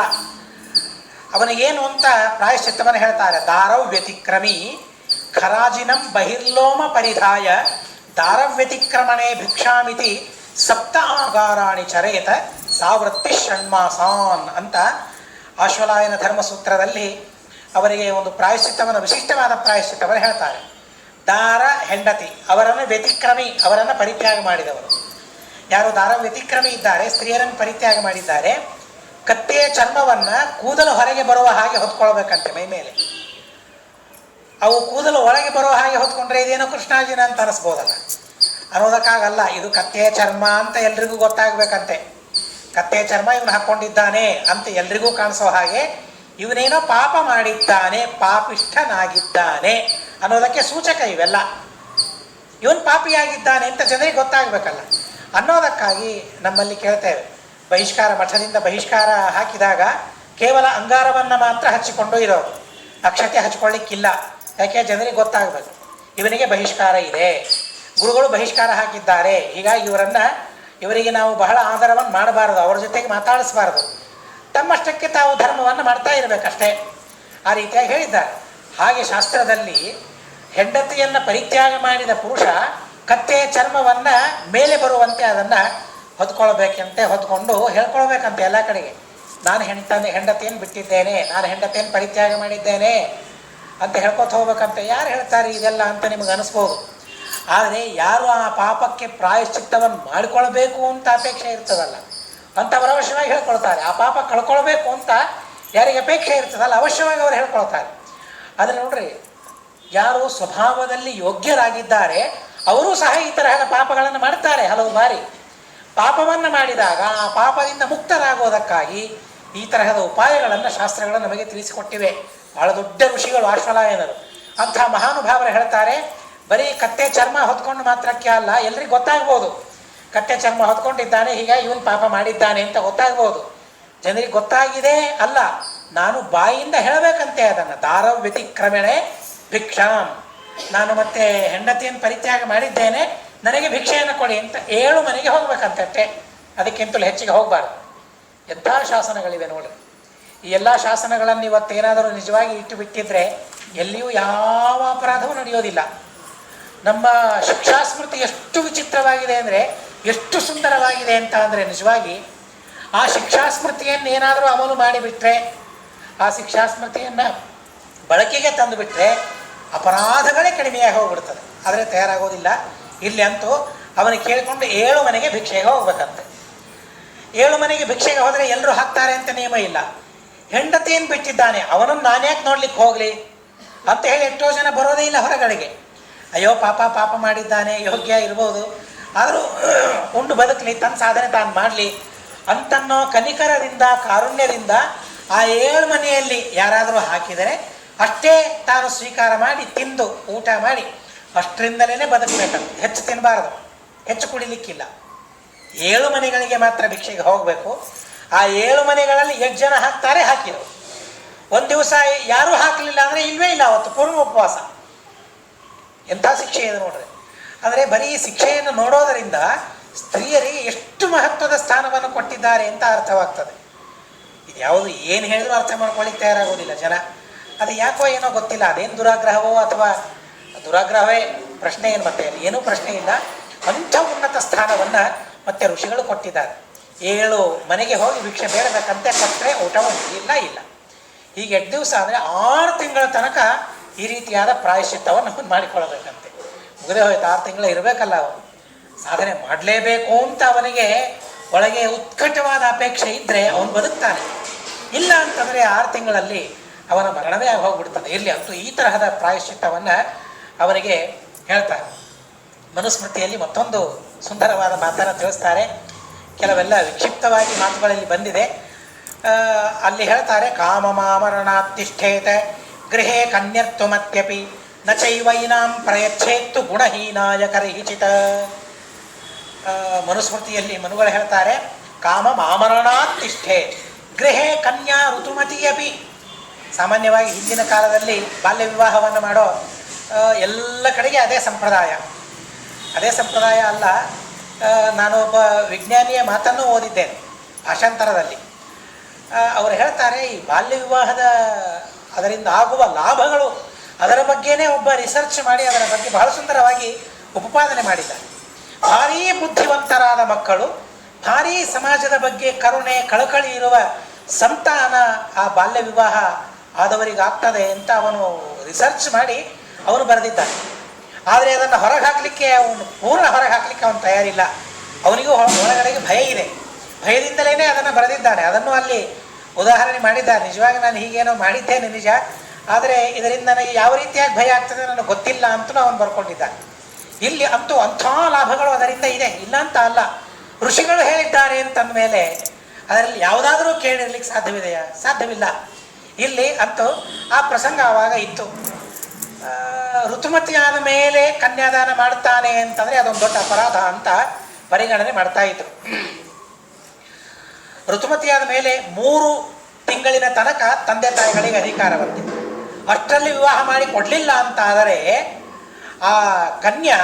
ಅವನಿಗೇನು ಅಂತ ಪ್ರಾಯಶ್ಚಿತ್ತವನ್ನು ಹೇಳ್ತಾರೆ. ದಾರವ್ ವ್ಯತಿಕ್ರಮಿ ಖರಾಜಿನಂ ಬಹಿರ್ಲೋಮ ಪರಿಧಾಯ ದಾರವ್ಯತಿಕ್ರಮಣೆ ಭಿಕ್ಷಾಮಿತಿ ಸಪ್ತ ಆಗಾರಾಣಿ ಚರೇತ ಸಾವೃತ್ತಿ ಷಣ್ಮಾಸಾನ್ ಅಂತ ಆಶ್ವಲಾಯನ ಧರ್ಮಸೂತ್ರದಲ್ಲಿ ಅವರಿಗೆ ಒಂದು ಪ್ರಾಯಶ್ಚಿತ್ತವನ್ನು, ವಿಶಿಷ್ಟವಾದ ಪ್ರಾಯಶ್ಚಿತ್ತವನ್ನು ಹೇಳ್ತಾರೆ. ದಾರ ಹೆಂಡತಿ, ಅವರನ್ನು ವ್ಯತಿಕ್ರಮಿ, ಅವರನ್ನು ಪರಿತ್ಯಾಗ ಮಾಡಿದವರು. ಯಾರು ದಾರ ವ್ಯತಿಕ್ರಮಿ ಇದ್ದಾರೆ, ಸ್ತ್ರೀಯರನ್ನು ಪರಿತ್ಯಾಗ ಮಾಡಿದ್ದಾರೆ, ಕತ್ತೆಯ ಚರ್ಮವನ್ನು ಕೂದಲು ಹೊರಗೆ ಬರುವ ಹಾಗೆ ಹೊತ್ಕೊಳ್ಬೇಕಂತೆ ಮೈ ಮೇಲೆ. ಅವು ಕೂದಲು ಒಳಗೆ ಬರೋ ಹಾಗೆ ಹೊತ್ಕೊಂಡ್ರೆ ಇದೇನೋ ಕೃಷ್ಣಾಜಿನ ಅಂತ ಅನಿಸ್ಬೋದಲ್ಲ. ಅನ್ನೋದಕ್ಕಾಗಲ್ಲ, ಇದು ಕತ್ತೆಯ ಚರ್ಮ ಅಂತ ಎಲ್ರಿಗೂ ಗೊತ್ತಾಗಬೇಕಂತೆ. ಕತ್ತೆಯ ಚರ್ಮ ಇವನು ಹಾಕ್ಕೊಂಡಿದ್ದಾನೆ ಅಂತ ಎಲ್ರಿಗೂ ಕಾಣಿಸೋ ಹಾಗೆ ಇವನೇನೋ ಪಾಪ ಮಾಡಿದ್ದಾನೆ, ಪಾಪಿಷ್ಠನಾಗಿದ್ದಾನೆ ಅನ್ನೋದಕ್ಕೆ ಸೂಚಕ ಇವೆಲ್ಲ. ಇವನು ಪಾಪಿಯಾಗಿದ್ದಾನೆ ಅಂತ ಜನರಿಗೆ ಗೊತ್ತಾಗಬೇಕಲ್ಲ ಅನ್ನೋದಕ್ಕಾಗಿ ನಮ್ಮಲ್ಲಿ ಕೇಳ್ತೇವೆ. ಬಹಿಷ್ಕಾರ, ಮಠದಿಂದ ಬಹಿಷ್ಕಾರ ಹಾಕಿದಾಗ ಕೇವಲ ಅಂಗಾರವನ್ನು ಮಾತ್ರ ಹಚ್ಚಿಕೊಂಡು ಇರೋರು, ಅಕ್ಷತೆ ಹಚ್ಕೊಳ್ಳಿಕ್ಕಿಲ್ಲ. ಯಾಕೆ? ಜನರಿಗೆ ಗೊತ್ತಾಗಬೇಕು ಇವನಿಗೆ ಬಹಿಷ್ಕಾರ ಇದೆ. ಗುರುಗಳು ಬಹಿಷ್ಕಾರ ಹಾಕಿದ್ದಾರೆ. ಹೀಗಾಗಿ ಇವರಿಗೆ ನಾವು ಬಹಳ ಆದರವನ್ನು ಮಾಡಬಾರದು, ಅವರ ಜೊತೆಗೆ ಮಾತಾಡಿಸಬಾರದು, ತಮ್ಮಷ್ಟಕ್ಕೆ ತಾವು ಧರ್ಮವನ್ನು ಮಾಡ್ತಾ ಇರಬೇಕಷ್ಟೇ, ಆ ರೀತಿಯಾಗಿ ಹೇಳಿದ್ದಾರೆ. ಹಾಗೆ ಶಾಸ್ತ್ರದಲ್ಲಿ ಹೆಂಡತಿಯನ್ನು ಪರಿತ್ಯಾಗ ಮಾಡಿದ ಪುರುಷ ಕತ್ತೆಯ ಚರ್ಮವನ್ನು ಮೇಲೆ ಬರುವಂತೆ ಅದನ್ನು ಹೊದ್ಕೊಳ್ಬೇಕಂತೆ, ಹೊದ್ಕೊಂಡು ಹೇಳ್ಕೊಳ್ಬೇಕಂತೆ ಎಲ್ಲ ಕಡೆಗೆ, ನಾನು ಹೆಂಡತಿಯನ್ನು ಬಿಟ್ಟಿದ್ದೇನೆ, ನಾನು ಹೆಂಡತಿಯನ್ನು ಪರಿತ್ಯಾಗ ಮಾಡಿದ್ದೇನೆ ಅಂತ ಹೇಳ್ಕೊತ ಹೋಗ್ಬೇಕಂತೆ. ಯಾರು ಹೇಳ್ತಾರೆ ಇದೆಲ್ಲ ಅಂತ ನಿಮಗೆ ಅನಿಸ್ಬೋದು. ಆದರೆ ಯಾರು ಆ ಪಾಪಕ್ಕೆ ಪ್ರಾಯಶ್ಚಿತ್ತವನ್ನು ಮಾಡಿಕೊಳ್ಬೇಕು ಅಂತ ಅಪೇಕ್ಷೆ ಇರ್ತದಲ್ಲ ಅಂಥವ್ರು ಅವಶ್ಯವಾಗಿ ಹೇಳ್ಕೊಳ್ತಾರೆ. ಆ ಪಾಪ ಕಳ್ಕೊಳ್ಬೇಕು ಅಂತ ಯಾರಿಗೆ ಅಪೇಕ್ಷೆ ಇರ್ತದಲ್ಲ ಅವಶ್ಯವಾಗಿ ಅವರು ಹೇಳ್ಕೊಳ್ತಾರೆ. ಆದರೆ ನೋಡ್ರಿ, ಯಾರು ಸ್ವಭಾವದಲ್ಲಿ ಯೋಗ್ಯರಾಗಿದ್ದಾರೆ ಅವರೂ ಸಹ ಈ ತರಹದ ಪಾಪಗಳನ್ನು ಮಾಡ್ತಾರೆ. ಹಲವು ಬಾರಿ ಪಾಪವನ್ನು ಮಾಡಿದಾಗ ಆ ಪಾಪದಿಂದ ಮುಕ್ತರಾಗೋದಕ್ಕಾಗಿ ಈ ತರಹದ ಉಪಾಯಗಳನ್ನು ಶಾಸ್ತ್ರಗಳು ನಮಗೆ ತಿಳಿಸಿಕೊಟ್ಟಿವೆ. ಬಹಳ ದೊಡ್ಡ ಋಷಿಗಳು ಆಶ್ವಲಾಯನರು, ಅಂಥ ಮಹಾನುಭಾವರು ಹೇಳ್ತಾರೆ, ಬರೀ ಕತ್ತೆ ಚರ್ಮ ಹೊತ್ಕೊಂಡು ಮಾತ್ರಕ್ಕೆ ಅಲ್ಲ, ಎಲ್ರಿಗೂ ಗೊತ್ತಾಗ್ಬೋದು ಕತ್ತೆ ಚರ್ಮ ಹೊತ್ಕೊಂಡಿದ್ದಾನೆ, ಹೀಗಾಗಿ ಇವನು ಪಾಪ ಮಾಡಿದ್ದಾನೆ ಅಂತ ಗೊತ್ತಾಗ್ಬೋದು. ಜನರಿಗೆ ಗೊತ್ತಾಗಿದೆ ಅಲ್ಲ, ನಾನು ಬಾಯಿಂದ ಹೇಳಬೇಕಂತೆ ಅದನ್ನು. ದಾರ ವ್ಯತಿಕ್ರಮಣೆ ಭಿಕ್ಷಾಂ, ನಾನು ಮತ್ತೆ ಹೆಂಡತಿಯನ್ನು ಪರಿತ್ಯಾಗ ಮಾಡಿದ್ದೇನೆ, ನನಗೆ ಭಿಕ್ಷೆಯನ್ನು ಕೊಡಿ ಅಂತ 7 ಮನೆಗೆ ಹೋಗ್ಬೇಕಂತಷ್ಟೇ, ಅದಕ್ಕಿಂತಲೂ ಹೆಚ್ಚಿಗೆ ಹೋಗಬಾರ್ದು. ಎಂಥ ಶಾಸನಗಳಿವೆ ನೋಡ್ರಿ. ಈ ಎಲ್ಲ ಶಾಸನಗಳನ್ನು ಇವತ್ತೇನಾದರೂ ನಿಜವಾಗಿ ಇಟ್ಟು ಬಿಟ್ಟಿದ್ರೆ ಎಲ್ಲಿಯೂ ಯಾವ ಅಪರಾಧವೂ ನಡೆಯೋದಿಲ್ಲ. ನಮ್ಮ ಶಿಕ್ಷಾಸ್ಮೃತಿ ಎಷ್ಟು ವಿಚಿತ್ರವಾಗಿದೆ ಅಂದರೆ, ಎಷ್ಟು ಸುಂದರವಾಗಿದೆ ಅಂತ ಅಂದರೆ, ನಿಜವಾಗಿ ಆ ಶಿಕ್ಷಾಸ್ಮೃತಿಯನ್ನು ಏನಾದರೂ ಅಮಲು ಮಾಡಿಬಿಟ್ರೆ, ಆ ಶಿಕ್ಷಾಸ್ಮೃತಿಯನ್ನು ಬಳಕೆಗೆ ತಂದುಬಿಟ್ರೆ ಅಪರಾಧಗಳೇ ಕಡಿಮೆಯಾಗಿ ಹೋಗ್ಬಿಡ್ತದೆ. ಆದರೆ ತಯಾರಾಗೋದಿಲ್ಲ. ಇಲ್ಲಿ ಅಂತೂ ಅವನಿಗೆ ಕೇಳಿಕೊಂಡು 7 ಮನೆಗೆ ಭಿಕ್ಷೆಗೆ ಹೋಗ್ಬೇಕಂತೆ. 7 ಮನೆಗೆ ಭಿಕ್ಷೆಗೆ ಹೋದರೆ ಎಲ್ಲರೂ ಹಾಕ್ತಾರೆ ಅಂತ ನಿಯಮ ಇಲ್ಲ. ಹೆಂಡತಿಯನ್ನು ಬಿಟ್ಟಿದ್ದಾನೆ, ಅವನನ್ನು ನಾನ್ಯಾಕೆ ನೋಡ್ಲಿಕ್ಕೆ ಹೋಗಲಿ ಅಂತ ಹೇಳಿ ಎಷ್ಟೋ ಜನ ಬರೋದೇ ಇಲ್ಲ ಹೊರಗಡೆಗೆ. ಅಯ್ಯೋ ಪಾಪ ಮಾಡಿದ್ದಾನೆ, ಯೋಗ್ಯ ಇರ್ಬೋದು, ಆದರೂ ಉಂಡು ಬದುಕಲಿ, ತನ್ನ ಸಾಧನೆ ತಾನು ಮಾಡಲಿ ಅಂತನ್ನೋ ಕನಿಕರದಿಂದ ಕಾರುಣ್ಯದಿಂದ ಆ 7 ಮನೆಯಲ್ಲಿ ಯಾರಾದರೂ ಹಾಕಿದರೆ ಅಷ್ಟೇ ತಾನು ಸ್ವೀಕಾರ ಮಾಡಿ ತಿಂದು ಊಟ ಮಾಡಿ ಅಷ್ಟರಿಂದಲೇ ಬದುಕಬೇಕಂತ. ಹೆಚ್ಚು ತಿನ್ನಬಾರದು, ಹೆಚ್ಚು ಕುಡಿಲಿಕ್ಕಿಲ್ಲ. 7 ಮನೆಗಳಿಗೆ ಮಾತ್ರ ಭಿಕ್ಷೆಗೆ ಹೋಗಬೇಕು. ಆ 7 ಮನೆಗಳಲ್ಲಿ ಎಷ್ಟು ಜನ ಹಾಕ್ತಾರೆ ಹಾಕಿರು. ಒಂದು ದಿವಸ ಯಾರೂ ಹಾಕಲಿಲ್ಲ ಅಂದರೆ ಇಲ್ವೇ ಇಲ್ಲ, ಅವತ್ತು ಪೂರ್ಣ ಉಪವಾಸ. ಎಂಥ ಶಿಕ್ಷೆ ಇದೆ ನೋಡ್ರಿ. ಅಂದರೆ ಬರೀ ಶಿಕ್ಷೆಯನ್ನು ನೋಡೋದರಿಂದ ಸ್ತ್ರೀಯರಿಗೆ ಎಷ್ಟು ಮಹತ್ವದ ಸ್ಥಾನವನ್ನು ಕೊಟ್ಟಿದ್ದಾರೆ ಅಂತ ಅರ್ಥವಾಗ್ತದೆ. ಇದು ಯಾವುದು ಏನು ಹೇಳಿದ್ರು ಅರ್ಥ ಮಾಡ್ಕೊಳ್ಳಿಕ್ಕೆ ತಯಾರಾಗೋದಿಲ್ಲ ಜನ. ಅದು ಯಾಕೋ ಏನೋ ಗೊತ್ತಿಲ್ಲ, ಅದೇನು ದುರಾಗ್ರಹವೋ ಅಥವಾ ದುರಾಗ್ರಹವೇ ಪ್ರಶ್ನೆ ಏನು, ಮತ್ತೆ ಏನೂ ಪ್ರಶ್ನೆ ಇಲ್ಲ. ಅಂಥ ಉನ್ನತ ಸ್ಥಾನವನ್ನು ಮತ್ತೆ ಋಷಿಗಳು ಕೊಟ್ಟಿದ್ದಾರೆ. 7 ಮನೆಗೆ ಹೋಗಿ ಭಿಕ್ಷೆ ಬೇಡಬೇಕಂತೆ, ಕೊಟ್ಟರೆ ಊಟ ಇಲ್ಲ. ಹೀಗೆ 8 ದಿವಸ ಅಂದರೆ 6 ತಿಂಗಳ ತನಕ ಈ ರೀತಿಯಾದ ಪ್ರಾಯಶ್ಚಿತ್ತವನ್ನು ಮಾಡಿಕೊಳ್ಳಬೇಕಂತೆ. ಮುಗಿದೇ ಹೋಯ್ತು, 6 ತಿಂಗಳು ಇರಬೇಕಲ್ಲ, ಅವನು ಸಾಧನೆ ಮಾಡಲೇಬೇಕು ಅಂತ ಅವನಿಗೆ ಒಳಗೆ ಉತ್ಕಟವಾದ ಅಪೇಕ್ಷೆ ಇದ್ದರೆ ಅವನು ಬದುಕ್ತಾನೆ. ಇಲ್ಲ ಅಂತಂದರೆ 6 ತಿಂಗಳಲ್ಲಿ ಅವನ ಮರಣವೇ ಆಗಿ ಹೋಗ್ಬಿಡ್ತಾನೆ. ಇರಲಿ ಅಂತೂ ಈ ತರಹದ ಪ್ರಾಯಶ್ಚಿತ್ತವನ್ನು ಅವನಿಗೆ ಹೇಳ್ತಾರೆ. ಮನುಸ್ಮೃತಿಯಲ್ಲಿ ಮತ್ತೊಂದು ಸುಂದರವಾದ ಮಾತನ್ನು ತಿಳಿಸ್ತಾರೆ. ಕೆಲವೆಲ್ಲ ವಿಕ್ಷಿಪ್ತವಾಗಿ ಮಾತುಗಳಲ್ಲಿ ಬಂದಿದೆ. ಅಲ್ಲಿ ಹೇಳ್ತಾರೆ, ಕಾಮಮಾಮರಣಾತ್ತಿಷ್ಠೇತ ಗೃಹೇ ಕನ್ಯತ್ವಮತ್ಯಪಿ ನ ಚೈವೈನಾಂ ಪ್ರಯಚ್ಛೇತ್ತು ಗುಣಹೀನಾಯ ಕರ್ಹಿಚಿತ. ಮನುಸ್ಮೃತಿಯಲ್ಲಿ ಮನುಗಳು ಹೇಳ್ತಾರೆ, ಕಾಮಮಾಮರಣಾತ್ತಿಷ್ಠೆ ಗೃಹೇ ಕನ್ಯಾ ಋತುಮತಿಯಪಿ. ಸಾಮಾನ್ಯವಾಗಿ ಹಿಂದಿನ ಕಾಲದಲ್ಲಿ ಬಾಲ್ಯ ವಿವಾಹವನ್ನು ಮಾಡೋ ಎಲ್ಲ ಕಡೆಗೆ ಅದೇ ಸಂಪ್ರದಾಯ ಅಲ್ಲ. ನಾನು ಒಬ್ಬ ವಿಜ್ಞಾನಿಯ ಮಾತನ್ನು ಓದಿದ್ದೇನೆ ಭಾಷಾಂತರದಲ್ಲಿ. ಅವರು ಹೇಳ್ತಾರೆ, ಈ ಬಾಲ್ಯ ವಿವಾಹದ ಅದರಿಂದ ಆಗುವ ಲಾಭಗಳು, ಅದರ ಬಗ್ಗೆನೇ ಒಬ್ಬ ರಿಸರ್ಚ್ ಮಾಡಿ ಅದರ ಬಗ್ಗೆ ಬಹಳ ಸುಂದರವಾಗಿ ಉಪಪಾದನೆ ಮಾಡಿದ್ದಾರೆ. ಭಾರೀ ಬುದ್ಧಿವಂತರಾದ ಮಕ್ಕಳು, ಭಾರೀ ಸಮಾಜದ ಬಗ್ಗೆ ಕರುಣೆ ಕಳಕಳಿ ಇರುವ ಸಂತಾನ ಆ ಬಾಲ್ಯ ವಿವಾಹ ಆದವರಿಗಾಗ್ತದೆ ಅಂತ ಅವನು ರಿಸರ್ಚ್ ಮಾಡಿ ಅವನು ಬರೆದಿದ್ದಾನೆ. ಆದರೆ ಅದನ್ನು ಹೊರಗೆ ಹಾಕಲಿಕ್ಕೆ ಪೂರ್ಣ ಹೊರಗೆ ಹಾಕಲಿಕ್ಕೆ ಅವನು ತಯಾರಿಲ್ಲ. ಅವನಿಗೂ ಒಳಗಡೆಗೆ ಭಯ ಇದೆ, ಭಯದಿಂದಲೇ ಅದನ್ನು ಬರೆದಿದ್ದಾನೆ. ಅದನ್ನು ಅಲ್ಲಿ ಉದಾಹರಣೆ ಮಾಡಿದ್ದಾರೆ. ನಿಜವಾಗಿ ನಾನು ಹೀಗೇನೋ ಮಾಡಿದ್ದೇನೆ ನಿಜ, ಆದರೆ ಇದರಿಂದ ನನಗೆ ಯಾವ ರೀತಿಯಾಗಿ ಭಯ ಆಗ್ತದೆ ನನಗೆ ಗೊತ್ತಿಲ್ಲ ಅಂತಲೂ ಅವನು ಬರ್ಕೊಂಡಿದ್ದಾನೆ. ಇಲ್ಲಿ ಅಂತೂ ಅಂಥ ಲಾಭಗಳು ಅದರಿಂದ ಇದೆ, ಇಲ್ಲ ಅಂತ ಅಲ್ಲ. ಋಷಿಗಳು ಹೇಳಿದ್ದಾರೆ ಅಂತಂದ ಮೇಲೆ ಅದರಲ್ಲಿ ಯಾವುದಾದ್ರೂ ಕೇಳಿರ್ಲಿಕ್ಕೆ ಸಾಧ್ಯವಿದೆಯಾ? ಸಾಧ್ಯವಿಲ್ಲ. ಇಲ್ಲಿ ಅಂತೂ ಆ ಪ್ರಸಂಗ ಆವಾಗ ಇತ್ತು. ಋತುಮತಿಯಾದ ಮೇಲೆ ಕನ್ಯಾದಾನ ಮಾಡ್ತಾನೆ ಅಂತಂದರೆ ಅದೊಂದು ದೊಡ್ಡ ಅಪರಾಧ ಅಂತ ಪರಿಗಣನೆ ಮಾಡ್ತಾ ಇದ್ರು. ಋತುಮತಿಯಾದ ಮೇಲೆ 3 ತಿಂಗಳಿನ ತನಕ ತಂದೆ ತಾಯಿಗಳಿಗೆ ಅಧಿಕಾರವಂತೆ. ಅಷ್ಟರಲ್ಲಿ ವಿವಾಹ ಮಾಡಿ ಕೊಡಲಿಲ್ಲ ಅಂತ ಆದರೆ ಆ ಕನ್ಯಾ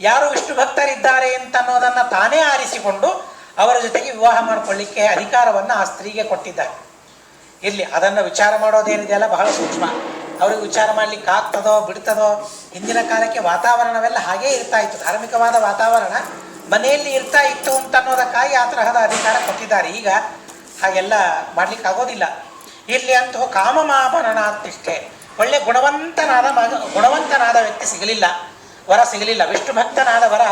ಯಾರು ವಿಷ್ಣು ಭಕ್ತರಿದ್ದಾರೆ ಅಂತ ಅನ್ನೋದನ್ನು ತಾನೇ ಆರಿಸಿಕೊಂಡು ಅವರ ಜೊತೆಗೆ ವಿವಾಹ ಮಾಡಿಕೊಳ್ಳಿಕ್ಕೆ ಅಧಿಕಾರವನ್ನು ಆ ಸ್ತ್ರೀಗೆ ಕೊಟ್ಟಿದ್ದಾರೆ. ಇಲ್ಲಿ ಅದನ್ನು ವಿಚಾರ ಮಾಡೋದೇನಿದೆಯಲ್ಲ ಬಹಳ ಸೂಕ್ಷ್ಮ. ಅವ್ರಿಗೆ ವಿಚಾರ ಮಾಡಲಿಕ್ಕೆ ಆಗ್ತದೋ ಬಿಡ್ತದೋ. ಹಿಂದಿನ ಕಾಲಕ್ಕೆ ವಾತಾವರಣವೆಲ್ಲ ಹಾಗೇ ಇರ್ತಾ ಇತ್ತು, ಧಾರ್ಮಿಕವಾದ ವಾತಾವರಣ ಮನೆಯಲ್ಲಿ ಇರ್ತಾ ಇತ್ತು ಅಂತ ಅನ್ನೋದಕ್ಕಾಗಿ ಆ ತರಹದ ಅಧಿಕಾರ ಕೊಟ್ಟಿದ್ದಾರೆ. ಈಗ ಹಾಗೆಲ್ಲ ಮಾಡ್ಲಿಕ್ಕೆ ಆಗೋದಿಲ್ಲ. ಇಲ್ಲಿ ಅಂತೂ ಕಾಮಮಾಭರಣಾತಿಷ್ಠೆ, ಒಳ್ಳೆ ಗುಣವಂತನಾದ ವ್ಯಕ್ತಿ ಸಿಗಲಿಲ್ಲ, ವರ ಸಿಗಲಿಲ್ಲ. ವಿಷ್ಣು ಭಕ್ತನಾದ ವರ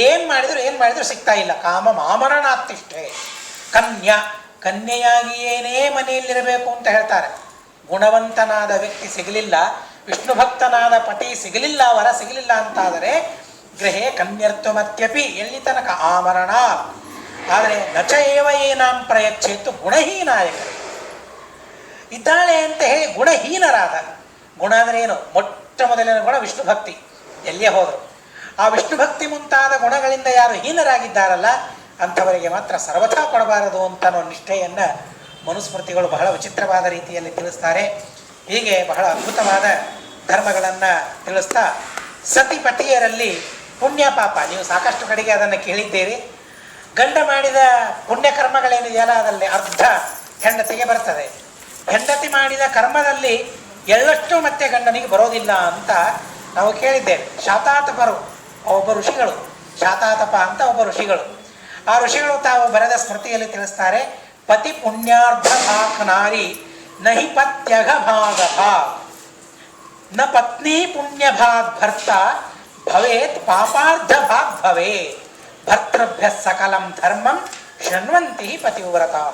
ಏನು ಮಾಡಿದ್ರು ಸಿಗ್ತಾ ಇಲ್ಲ. ಕಾಮಮಾಮರಣಾತಿಷ್ಠೆ, ಕನ್ಯೆಯಾಗಿಯೇನೇ ಮನೆಯಲ್ಲಿರಬೇಕು ಅಂತ ಹೇಳ್ತಾರೆ. ಗುಣವಂತನಾದ ವ್ಯಕ್ತಿ ಸಿಗಲಿಲ್ಲ, ವಿಷ್ಣು ಭಕ್ತನಾದ ಪತಿ ಸಿಗಲಿಲ್ಲ, ವರ ಸಿಗಲಿಲ್ಲ ಅಂತಾದರೆ ಗೃಹೇ ಕನ್ಯತ್ವಮತ್ಯಪಿ, ಎಲ್ಲಿ ತನಕ ಆಮರಣ. ಆದರೆ ನಚ ಏವ ಏನಾಂ ಪ್ರಯಚ್ಛೇತ್ತು ಗುಣಹೀನಾಯಕರು ಇದ್ದಾಳೆ ಅಂತ ಹೇಳಿ ಗುಣಹೀನರಾದ. ಗುಣ ಅಂದರೆ ಏನು? ಮೊಟ್ಟ ಮೊದಲಿನ ಗುಣ ವಿಷ್ಣು ಭಕ್ತಿ. ಎಲ್ಲಿಯೇ ಹೋದರು ಆ ವಿಷ್ಣು ಭಕ್ತಿ ಮುಂತಾದ ಗುಣಗಳಿಂದ ಯಾರು ಹೀನರಾಗಿದ್ದಾರಲ್ಲ ಅಂಥವರಿಗೆ ಮಾತ್ರ ಸರ್ವಥಾ ಕೊಡಬಾರದು ಅಂತ ಅನ್ನೋ ನಿಷ್ಠೆಯನ್ನು ಮನುಸ್ಮೃತಿಗಳು ಬಹಳ ವಿಚಿತ್ರವಾದ ರೀತಿಯಲ್ಲಿ ತಿಳಿಸ್ತಾರೆ. ಹೀಗೆ ಬಹಳ ಅದ್ಭುತವಾದ ಧರ್ಮಗಳನ್ನು ತಿಳಿಸ್ತಾ ಸತಿಪತಿಯರಲ್ಲಿ ಪುಣ್ಯ ಪಾಪ, ನೀವು ಸಾಕಷ್ಟು ಕಡೆಗೆ ಅದನ್ನು ಕೇಳಿದ್ದೀರಿ. ಗಂಡ ಮಾಡಿದ ಪುಣ್ಯಕರ್ಮಗಳೇನಿದೆಯಲ್ಲ ಅದರಲ್ಲಿ ಅರ್ಧ ಹೆಂಡತಿಗೆ ಬರ್ತದೆ. ಹೆಂಡತಿ ಮಾಡಿದ ಕರ್ಮದಲ್ಲಿ ಎಳ್ಳಷ್ಟು ಮತ್ತೆ ಗಂಡನಿಗೆ ಬರೋದಿಲ್ಲ ಅಂತ ನಾವು ಕೇಳಿದ್ದೇವೆ. ಶಾತಾತಪರು ಒಬ್ಬ ಋಷಿಗಳು, ಶಾತಾತಪ ಅಂತ ಒಬ್ಬ ಋಷಿಗಳು, ಆ ಋಷಿಗಳು ತಾವು ಬರೆದ ಸ್ಮೃತಿಯಲ್ಲಿ ತಿಳಿಸ್ತಾರೆ, ಪತಿ ಪುಣ್ಯಾರ್ಧ ಭಾಕ್ ನಾರಿ ನಹಿ ಪತ್ಯಘ ಭಾಗ ಭಾಗ್ ನ ಪತ್ನಿ ಪುಣ್ಯ ಭಾಗ್ ಭರ್ತ ಭವೇತ್ ಪಾಪಾರ್ಧ ಭಾಗ್ ಭವೇತ್ ಭರ್ತೃಭ್ಯ ಸಕಲಂ ಧರ್ಮಂ ಶೃಣ್ವಂತಿ ಪತಿವ್ರತಾ.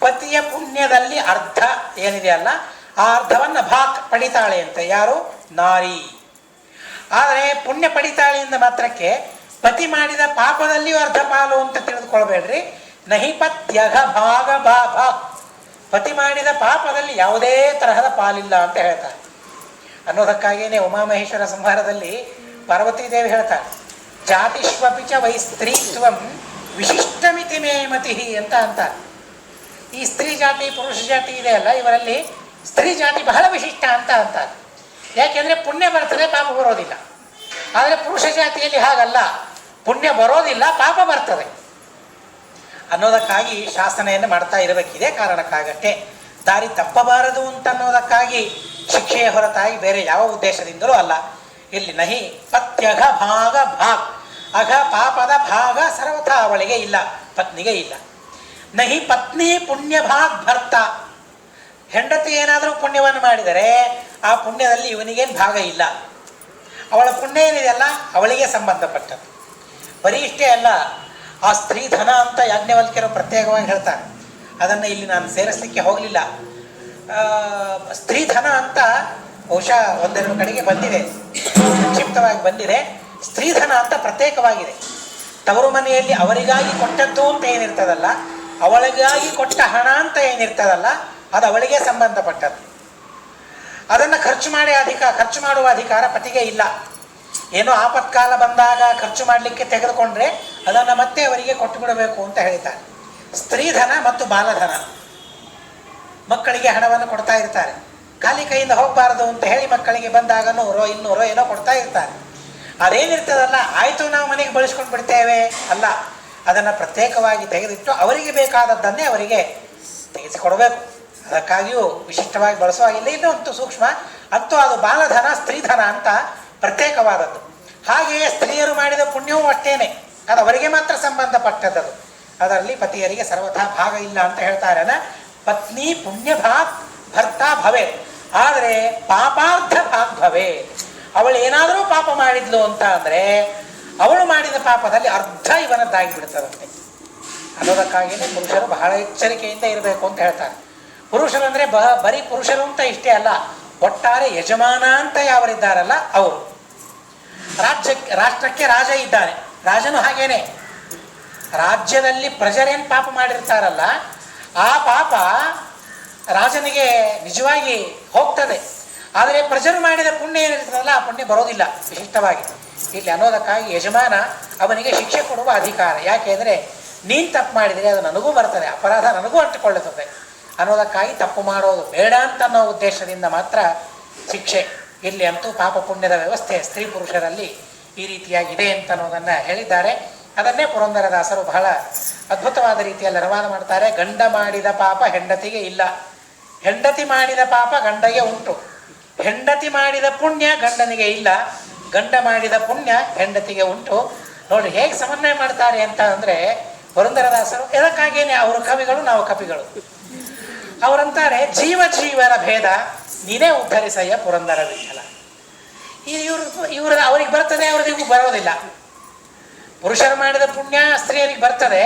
ಪತಿಯ ಪುಣ್ಯದಲ್ಲಿ ಅರ್ಧ ಏನಿದೆಯಲ್ಲ ಆ ಅರ್ಧವನ್ನು ಭಾಕ್ ಪಡಿತಾಳೆ ಅಂತ ಯಾರು? ನಾರಿ. ಆದರೆ ಪುಣ್ಯ ಪಡಿತಾಳೆ ಎಂದ ಮಾತ್ರಕ್ಕೆ ಪತಿ ಮಾಡಿದ ಪಾಪದಲ್ಲಿಯೂ ಅರ್ಧ ಪಾಲು ಅಂತ ತಿಳಿದುಕೊಳ್ಬೇಡ್ರಿ. ನಹಿ ಪತ್ಯಘ ಭಾಗ ಭಾಗ್, ಪತಿ ಮಾಡಿದ ಪಾಪದಲ್ಲಿ ಯಾವುದೇ ತರಹದ ಪಾಲಿಲ್ಲ ಅಂತ ಹೇಳ್ತಾರೆ. ಅನ್ನೋದಕ್ಕಾಗಿಯೇ ಉಮಾಮಹೇಶ್ವರ ಸಂಹಾರದಲ್ಲಿ ಪಾರ್ವತೀ ದೇವಿ ಹೇಳ್ತಾಳೆ, ಜಾತಿಷ್ವಪಿಚ ವೈ ಸ್ತ್ರೀತ್ವಂ ವಿಶಿಷ್ಟಮಿತಿ ಮೇ ಮತಿ ಅಂತ ಅಂತಾರೆ. ಈ ಸ್ತ್ರೀ ಜಾತಿ ಪುರುಷ ಜಾತಿ ಇದೆಯಲ್ಲ, ಇವರಲ್ಲಿ ಸ್ತ್ರೀ ಜಾತಿ ಬಹಳ ವಿಶಿಷ್ಟ ಅಂತ ಅಂತಾರೆ. ಯಾಕೆಂದರೆ ಪುಣ್ಯ ಬರ್ತದೆ, ಪಾಪ ಬರೋದಿಲ್ಲ. ಆದರೆ ಪುರುಷ ಜಾತಿಯಲ್ಲಿ ಹಾಗಲ್ಲ, ಪುಣ್ಯ ಬರೋದಿಲ್ಲ, ಪಾಪ ಬರ್ತದೆ ಅನ್ನೋದಕ್ಕಾಗಿ ಶಾಸನೆಯನ್ನು ಮಾಡ್ತಾ ಇರಬೇಕಿದೆ. ಕಾರಣಕ್ಕಾಗತ್ತೆ ದಾರಿ ತಪ್ಪಬಾರದು ಅಂತನ್ನೋದಕ್ಕಾಗಿ ಶಿಕ್ಷೆಯ ಹೊರತಾಗಿ ಬೇರೆ ಯಾವ ಉದ್ದೇಶದಿಂದಲೂ ಅಲ್ಲ. ಇಲ್ಲಿ ನಹಿ ಪತ್ಯಘ ಭಾಗ ಭಾಗ್, ಅಘ ಪಾಪದ ಭಾಗ ಸರ್ವಥಾ ಅವಳಿಗೆ ಇಲ್ಲ, ಪತ್ನಿಗೆ ಇಲ್ಲ. ನಹಿ ಪತ್ನಿ ಪುಣ್ಯ ಭಾಗ್ ಭರ್ತ, ಹೆಂಡತಿ ಏನಾದರೂ ಪುಣ್ಯವನ್ನು ಮಾಡಿದರೆ ಆ ಪುಣ್ಯದಲ್ಲಿ ಇವನಿಗೇನು ಭಾಗ ಇಲ್ಲ. ಅವಳ ಪುಣ್ಯ ಏನಿದೆಯಲ್ಲ ಅವಳಿಗೆ ಸಂಬಂಧಪಟ್ಟದ್ದು. ಬರೀ ಇಷ್ಟೇ ಅಲ್ಲ, ಆ ಸ್ತ್ರೀ ಧನ ಅಂತ ಯಾಜ್ಞವಲ್ಕ್ಯರು ಪ್ರತ್ಯೇಕವಾಗಿ ಹೇಳ್ತಾರೆ. ಅದನ್ನು ಇಲ್ಲಿ ನಾನು ಸೇರಿಸಲಿಕ್ಕೆ ಹೋಗಲಿಲ್ಲ. ಸ್ತ್ರೀ ಧನ ಅಂತ ಬಹುಶಃ ಒಂದೆರಡು ಕಡೆಗೆ ಬಂದಿದೆ, ಸಂಕ್ಷಿಪ್ತವಾಗಿ ಬಂದಿದೆ. ಸ್ತ್ರೀ ಧನ ಅಂತ ಪ್ರತ್ಯೇಕವಾಗಿದೆ. ತವರು ಮನೆಯಲ್ಲಿ ಅವರಿಗಾಗಿ ಕೊಟ್ಟದ್ದು ಅಂತ ಏನಿರ್ತದಲ್ಲ, ಅವಳಿಗಾಗಿ ಕೊಟ್ಟ ಹಣ ಅಂತ ಏನಿರ್ತದಲ್ಲ, ಅದು ಅವಳಿಗೆ ಸಂಬಂಧಪಟ್ಟದ್ದು. ಅದನ್ನು ಖರ್ಚು ಮಾಡುವ ಅಧಿಕಾರ ಪತಿಗೆ ಇಲ್ಲ. ಏನೋ ಆಪತ್ಕಾಲ ಬಂದಾಗ ಖರ್ಚು ಮಾಡಲಿಕ್ಕೆ ತೆಗೆದುಕೊಂಡ್ರೆ ಅದನ್ನು ಮತ್ತೆ ಅವರಿಗೆ ಕೊಟ್ಟು ಬಿಡಬೇಕು ಅಂತ ಹೇಳ್ತಾರೆ. ಸ್ತ್ರೀಧನ ಮತ್ತು ಬಾಲಧನ, ಮಕ್ಕಳಿಗೆ ಹಣವನ್ನು ಕೊಡ್ತಾ ಇರ್ತಾರೆ. ಖಾಲಿ ಕೈಯಿಂದ ಹೋಗಬಾರದು ಅಂತ ಹೇಳಿ ಮಕ್ಕಳಿಗೆ ಬಂದಾಗ 100 200 ಏನೋ ಕೊಡ್ತಾ ಇರ್ತಾರೆ. ಅದೇನಿರ್ತದಲ್ಲ, ಆಯಿತು ನಾವು ಮನೆಗೆ ಬಳಸ್ಕೊಂಡು ಬಿಡ್ತೇವೆ ಅಲ್ಲ, ಅದನ್ನು ಪ್ರತ್ಯೇಕವಾಗಿ ತೆಗೆದಿಟ್ಟು ಅವರಿಗೆ ಬೇಕಾದದ್ದನ್ನೇ ಅವರಿಗೆ ತೆಗೆಸಿಕೊಡಬೇಕು. ಅದಕ್ಕಾಗಿಯೂ ವಿಶಿಷ್ಟವಾಗಿ ಬಳಸುವಾಗಿಲ್ಲ. ಇನ್ನೊಂದು ಸೂಕ್ಷ್ಮ ಅಂತೂ ಅದು ಬಾಲಧನ ಸ್ತ್ರೀಧನ ಅಂತ ಪ್ರತ್ಯೇಕವಾದದ್ದು. ಹಾಗೆಯೇ ಸ್ತ್ರೀಯರು ಮಾಡಿದ ಪುಣ್ಯವೂ ಅಷ್ಟೇನೆ, ಅದು ಅವರಿಗೆ ಮಾತ್ರ ಸಂಬಂಧಪಟ್ಟದ್ದು. ಅದರಲ್ಲಿ ಪತಿಯರಿಗೆ ಸರ್ವಥಾ ಭಾಗ ಇಲ್ಲ ಅಂತ ಹೇಳ್ತಾರೆ. ಪತ್ನಿ ಪುಣ್ಯ ಭಾಗ್ ಭರ್ತ ಭವೆ, ಆದರೆ ಪಾಪಾರ್ಧ ಭಾಗ್ ಭವೆ. ಅವಳು ಏನಾದರೂ ಪಾಪ ಮಾಡಿದ್ಲು ಅಂತ ಅಂದರೆ ಅವಳು ಮಾಡಿದ ಪಾಪದಲ್ಲಿ ಅರ್ಧ ಇವನದ್ದಾಗಿ ಬಿಡ್ತದಂತೆ. ಅನ್ನೋದಕ್ಕಾಗಿಯೇ ಪುರುಷರು ಬಹಳ ಎಚ್ಚರಿಕೆಯಿಂದ ಇರಬೇಕು ಅಂತ ಹೇಳ್ತಾರೆ. ಪುರುಷರಂದರೆ ಬರೀ ಪುರುಷರು ಅಂತ ಇಷ್ಟೇ ಅಲ್ಲ, ಒಟ್ಟಾರೆ ಯಜಮಾನ ಅಂತ ಯಾವರಿದ್ದಾರಲ್ಲ ಅವರು. ರಾಷ್ಟ್ರಕ್ಕೆ ರಾಜ ಇದ್ದಾನೆ, ರಾಜನು ಹಾಗೇನೆ. ರಾಜ್ಯದಲ್ಲಿ ಪ್ರಜರೇನು ಪಾಪ ಮಾಡಿರ್ತಾರಲ್ಲ, ಆ ಪಾಪ ರಾಜನಿಗೆ ನಿಜವಾಗಿ ಹೋಗ್ತದೆ. ಆದರೆ ಪ್ರಜರು ಮಾಡಿದ ಪುಣ್ಯ ಏನಿರ್ತದಲ್ಲ ಆ ಪುಣ್ಯ ಬರೋದಿಲ್ಲ ವಿಶಿಷ್ಟವಾಗಿ ಇಲ್ಲಿ. ಅನ್ನೋದಕ್ಕಾಗಿ ಯಜಮಾನ ಅವನಿಗೆ ಶಿಕ್ಷೆ ಕೊಡುವ ಅಧಿಕಾರ. ಯಾಕೆಂದರೆ ನೀನು ತಪ್ಪು ಮಾಡಿದರೆ ಅದು ನನಗೂ ಬರ್ತದೆ, ಅಪರಾಧ ನನಗೂ ಅಂಟಿಕೊಳ್ಳುತ್ತದೆ ಅನ್ನೋದಕ್ಕಾಗಿ ತಪ್ಪು ಮಾಡೋದು ಬೇಡ ಅಂತ ಅನ್ನೋ ಉದ್ದೇಶದಿಂದ ಮಾತ್ರ ಶಿಕ್ಷೆ. ಇಲ್ಲಿ ಅಂತೂ ಪಾಪ ಪುಣ್ಯದ ವ್ಯವಸ್ಥೆ ಸ್ತ್ರೀ ಪುರುಷರಲ್ಲಿ ಈ ರೀತಿಯಾಗಿದೆ ಅಂತ ಅನ್ನೋದನ್ನು ಹೇಳಿದ್ದಾರೆ. ಅದನ್ನೇ ಪುರಂದರದಾಸರು ಬಹಳ ಅದ್ಭುತವಾದ ರೀತಿಯಲ್ಲಿ ಅನುವಾದ ಮಾಡ್ತಾರೆ. ಗಂಡ ಮಾಡಿದ ಪಾಪ ಹೆಂಡತಿಗೆ ಇಲ್ಲ, ಹೆಂಡತಿ ಮಾಡಿದ ಪಾಪ ಗಂಡಗೆ ಉಂಟು, ಹೆಂಡತಿ ಮಾಡಿದ ಪುಣ್ಯ ಗಂಡನಿಗೆ ಇಲ್ಲ, ಗಂಡ ಮಾಡಿದ ಪುಣ್ಯ ಹೆಂಡತಿಗೆ ಉಂಟು. ನೋಡಿ ಹೇಗೆ ಸಮನ್ವಯ ಮಾಡ್ತಾರೆ ಅಂತ ಅಂದರೆ ಪುರಂದರದಾಸರು. ಇದಕ್ಕಾಗೇನೆ ಅವರು ಕವಿಗಳು, ನಾವು ಕಪಿಗಳು. ಅವರಂತಾರೆ ಜೀವನ ಭೇದ ನೀನೇ ಉದ್ಧರಿಸಯ್ಯ ಪುರಂದರ ವಿಠಲ. ಇವ್ರ ಅವ್ರಿಗೆ ಬರ್ತದೆ, ಅವ್ರಿಗೂ ಬರೋದಿಲ್ಲ. ಪುರುಷರು ಮಾಡಿದ ಪುಣ್ಯ ಸ್ತ್ರೀಯರಿಗೆ ಬರ್ತದೆ,